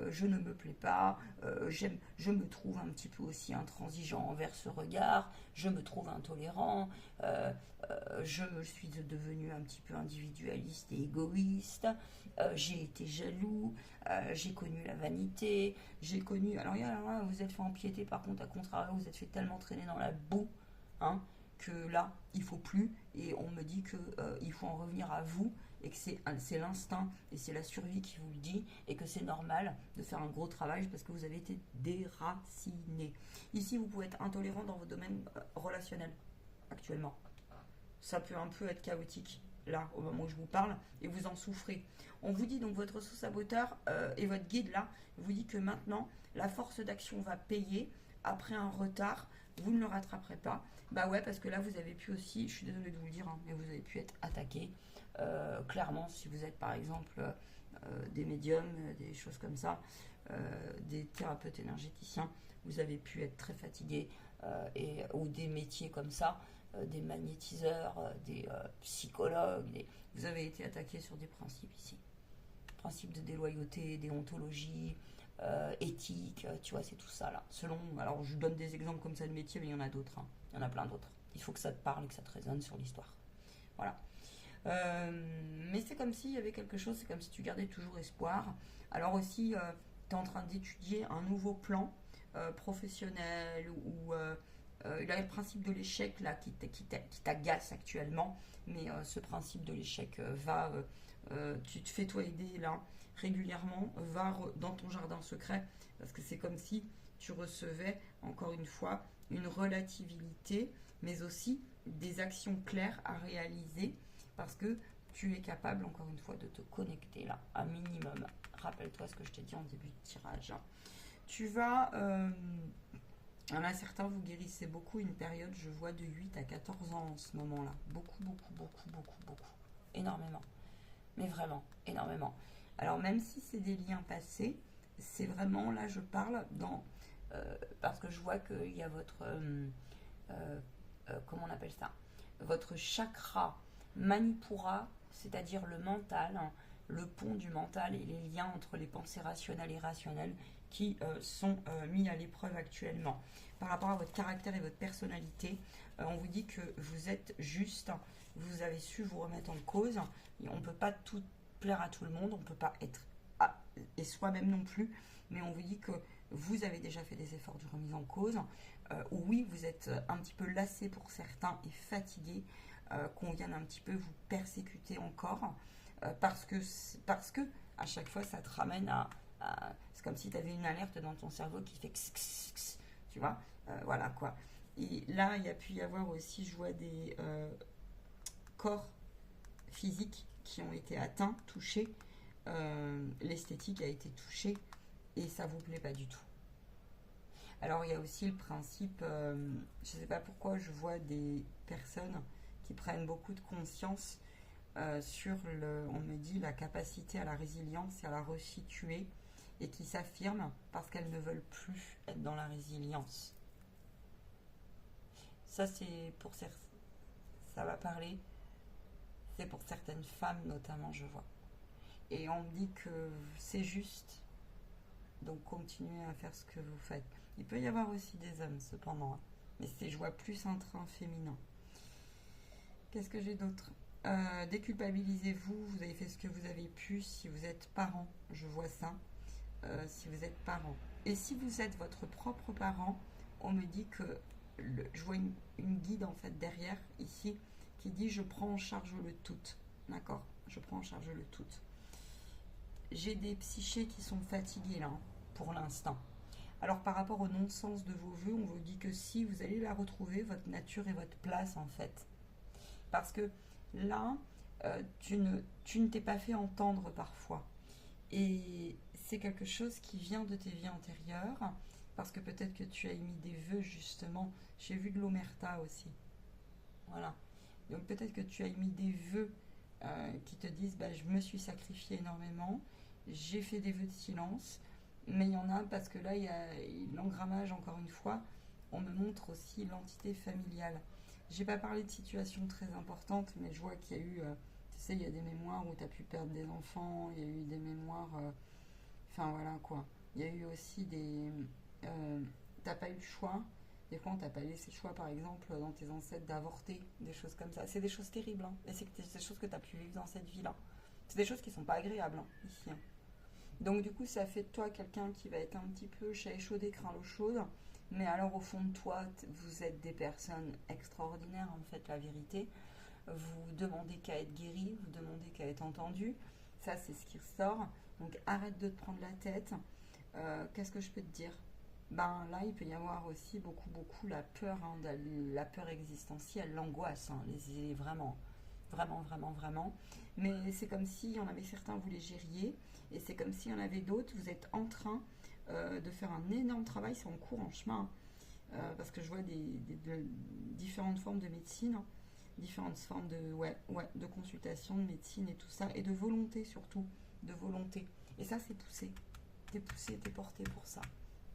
je ne me plais pas, je me trouve un petit peu aussi intransigeant envers ce regard, je me trouve intolérant, je suis devenu un petit peu individualiste et égoïste, j'ai été jaloux, j'ai connu la vanité, j'ai connu... Alors là, vous êtes fait empiéter, par contre, à contrario, vous êtes fait tellement traîner dans la boue, hein, que là, il faut plus, et on me dit que il faut en revenir à vous, et que c'est l'instinct et c'est la survie qui vous le dit, et que c'est normal de faire un gros travail parce que vous avez été déraciné. Ici, vous pouvez être intolérant dans vos domaines relationnels actuellement. Ça peut un peu être chaotique là au moment où je vous parle et vous en souffrez. On vous dit donc votre sous-saboteur et votre guide là vous dit que maintenant la force d'action va payer après un retard. Vous ne le rattraperez pas. Bah ouais, parce que là vous avez pu aussi, je suis désolée de vous le dire, hein, mais vous avez pu être attaqué. Clairement, si vous êtes par exemple des médiums, des choses comme ça, des thérapeutes énergéticiens, vous avez pu être très fatigué ou des métiers comme ça, des magnétiseurs, des psychologues, vous avez été attaqué sur des principes ici. Principes de déloyauté, déontologie, éthique, tu vois, c'est tout ça là. Alors je donne des exemples comme ça de métiers, mais il y en a d'autres, hein. Il y en a plein d'autres. Il faut que ça te parle et que ça te résonne sur l'histoire. Voilà. Mais c'est comme s'il y avait quelque chose, c'est comme si tu gardais toujours espoir. Alors aussi, tu es en train d'étudier un nouveau plan professionnel ou il y a le principe de l'échec là qui t'agace actuellement, mais ce principe de l'échec tu te fais toi aider là régulièrement, va dans ton jardin secret, parce que c'est comme si tu recevais encore une fois une relativité, mais aussi des actions claires à réaliser, parce que tu es capable encore une fois de te connecter là, un minimum. Rappelle-toi ce que je t'ai dit en début de tirage. Tu vas... il y en a certains, vous guérissez beaucoup une période, je vois de 8 à 14 ans en ce moment-là. Beaucoup. Énormément. Mais vraiment, énormément. Alors même si c'est des liens passés, c'est vraiment, là je parle dans... parce que je vois qu'il y a votre... comment on appelle ça? Votre chakra Manipura, c'est-à-dire le mental, hein, le pont du mental et les liens entre les pensées rationnelles et irrationnelles qui sont mis à l'épreuve actuellement. Par rapport à votre caractère et votre personnalité, on vous dit que vous êtes juste, vous avez su vous remettre en cause, on ne peut pas tout plaire à tout le monde, on ne peut pas être et soi-même non plus, mais on vous dit que vous avez déjà fait des efforts de remise en cause. Oui, vous êtes un petit peu lassé pour certains et fatigué, qu'on vienne un petit peu vous persécuter encore, parce que à chaque fois ça te ramène c'est comme si tu avais une alerte dans ton cerveau qui fait x, tu vois, voilà quoi. Et là, il y a pu y avoir aussi, je vois des corps physiques qui ont été atteints, touchés, l'esthétique a été touchée et ça vous plaît pas du tout. Alors il y a aussi le principe, je ne sais pas pourquoi je vois des personnes qui prennent beaucoup de conscience sur on me dit, la capacité à la résilience et à la resituer, et qui s'affirment parce qu'elles ne veulent plus être dans la résilience. Ça c'est pour ça va parler, c'est pour certaines femmes notamment, je vois. Et on me dit que c'est juste, donc continuez à faire ce que vous faites. Il peut y avoir aussi des hommes cependant, hein, mais je vois plus un train féminin. Qu'est-ce que j'ai d'autre? Déculpabilisez-vous, vous avez fait ce que vous avez pu. Si vous êtes parent, je vois ça. Si vous êtes parent. Et si vous êtes votre propre parent, on me dit que je vois une guide en fait derrière ici qui dit je prends en charge le tout. D'accord? Je prends en charge le tout. J'ai des psychés qui sont fatigués là, pour l'instant. Alors par rapport au non-sens de vos vœux, on vous dit que si vous allez la retrouver, votre nature et votre place en fait. Parce que là, tu ne t'es pas fait entendre parfois. Et c'est quelque chose qui vient de tes vies antérieures, parce que peut-être que tu as émis des vœux justement. J'ai vu de l'omerta aussi. Voilà. Donc peut-être que tu as émis des vœux qui te disent je me suis sacrifié énormément, j'ai fait des vœux de silence, mais il y en a parce que là il y a l'engrammage, encore une fois, on me montre aussi l'entité familiale. J'ai pas parlé de situations très importantes, mais je vois qu'il y a eu, tu sais, il y a des mémoires où tu as pu perdre des enfants, il y a eu des mémoires, enfin voilà quoi. Il y a eu aussi t'as pas eu le choix. Des fois, on t'a pas laissé le choix, par exemple, dans tes ancêtres, d'avorter, des choses comme ça. C'est des choses terribles, hein. Et c'est des choses que tu as pu vivre dans cette vie-là. C'est des choses qui sont pas agréables, hein, ici. Hein. Donc, du coup, ça fait de toi quelqu'un qui va être un petit peu chat échaudé, craint l'eau chaude, Mais alors au fond de toi, vous êtes des personnes extraordinaires, en fait, la vérité. Vous demandez qu'à être guéri, vous demandez qu'à être entendu. Ça, c'est ce qui ressort. Donc arrête de te prendre la tête. Qu'est-ce que je peux te dire? Ben là, il peut y avoir aussi beaucoup la peur, hein, la peur existentielle, l'angoisse, hein, vraiment, vraiment. Mais c'est comme si on avait certains, vous les gériez, et c'est comme si on avait d'autres, vous êtes en train de faire un énorme travail, c'est en cours, en chemin, parce que je vois de différentes formes de médecine, hein, différentes formes de consultation, de médecine et tout ça, et de volonté surtout, de volonté. Et ça, c'est poussé. T'es poussé, t'es porté pour ça.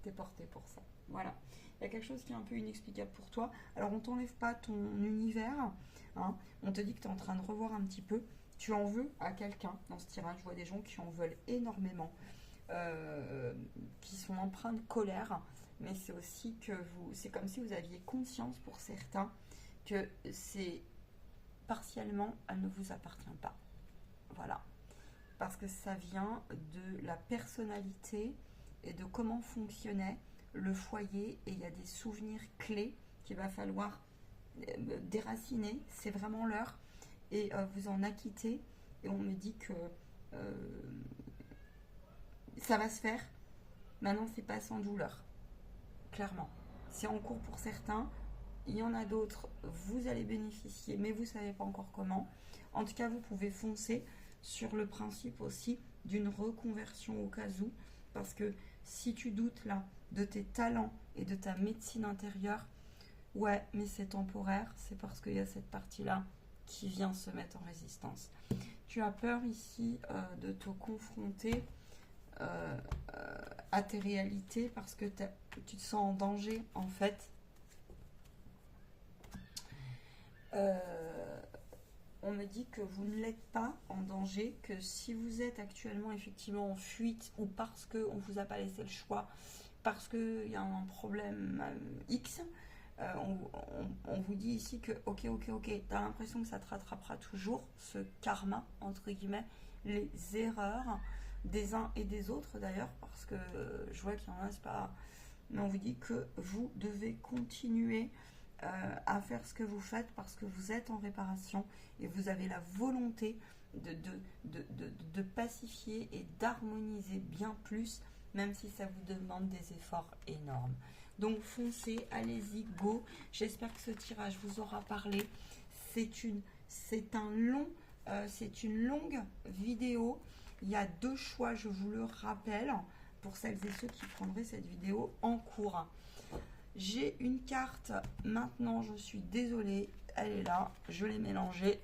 T'es porté pour ça. Voilà. Il y a quelque chose qui est un peu inexplicable pour toi. Alors, on t'enlève pas ton univers. Hein. On te dit que tu es en train de revoir un petit peu. Tu en veux à quelqu'un dans ce tirage. Je vois des gens qui en veulent énormément, qui sont empreints de colère. Mais c'est aussi que c'est comme si vous aviez conscience pour certains que c'est partiellement, elle ne vous appartient pas. Voilà. Parce que ça vient de la personnalité et de comment fonctionnait le foyer, et il y a des souvenirs clés qu'il va falloir déraciner, c'est vraiment l'heure, et vous en acquitter, et on me dit que ça va se faire. Maintenant, c'est pas sans douleur, clairement. C'est en cours pour certains, il y en a d'autres, vous allez bénéficier, mais vous savez pas encore comment. En tout cas, vous pouvez foncer sur le principe aussi d'une reconversion au cas où, parce que si tu doutes là de tes talents et de ta médecine intérieure, ouais, mais c'est temporaire, c'est parce qu'il y a cette partie-là qui vient se mettre en résistance. Tu as peur ici de te confronter à tes réalités parce que tu te sens en danger, en fait. On me dit que vous ne l'êtes pas en danger, que si vous êtes actuellement effectivement en fuite ou parce qu'on ne vous a pas laissé le choix, parce qu'il y a un problème X, on vous dit ici que ok, tu as l'impression que ça te rattrapera toujours, ce karma, entre guillemets, les erreurs des uns et des autres d'ailleurs, parce que je vois qu'il y en a, c'est pas... Mais on vous dit que vous devez continuer à faire ce que vous faites parce que vous êtes en réparation et vous avez la volonté de pacifier et d'harmoniser bien plus, même si ça vous demande des efforts énormes. Donc foncez, allez-y, go. J'espère que ce tirage vous aura parlé. C'est une longue vidéo. Il y a 2 choix, je vous le rappelle, pour celles et ceux qui prendraient cette vidéo en cours. J'ai une carte maintenant, je suis désolée, elle est là, je l'ai mélangée.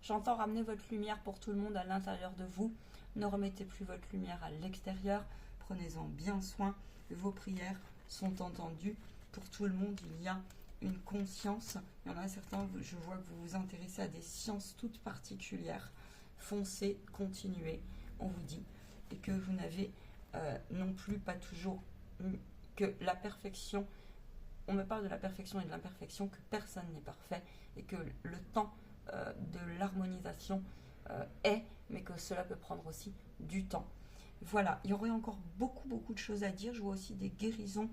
J'entends ramener votre lumière pour tout le monde à l'intérieur de vous. Ne remettez plus votre lumière à l'extérieur. Prenez-en bien soin. Vos prières sont entendues. Pour tout le monde, il y a une conscience. Il y en a certains, je vois que vous vous intéressez à des sciences toutes particulières. Foncez, continuez, on vous dit. Et que vous n'avez non plus pas toujours que la perfection. On me parle de la perfection et de l'imperfection, que personne n'est parfait et que le temps de l'harmonisation est, mais que cela peut prendre aussi du temps. Voilà, il y aurait encore beaucoup de choses à dire. Je vois aussi des guérisons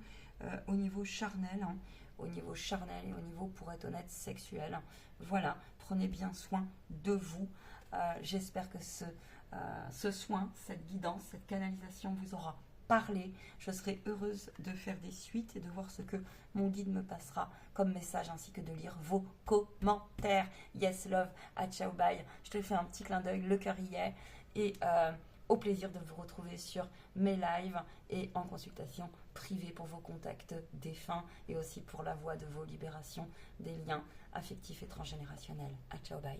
au niveau charnel, hein, au niveau charnel et au niveau, pour être honnête, sexuel. Voilà, prenez bien soin de vous. J'espère que ce soin, cette guidance, cette canalisation vous aura parlé. Je serai heureuse de faire des suites et de voir ce que mon guide me passera comme message, ainsi que de lire vos commentaires. Yes, love, à ciao, bye. Je te fais un petit clin d'œil, le cœur y est. Et au plaisir de vous retrouver sur mes lives et en consultation privée pour vos contacts défunts et aussi pour la voie de vos libérations des liens affectifs et transgénérationnels. À ciao, bye.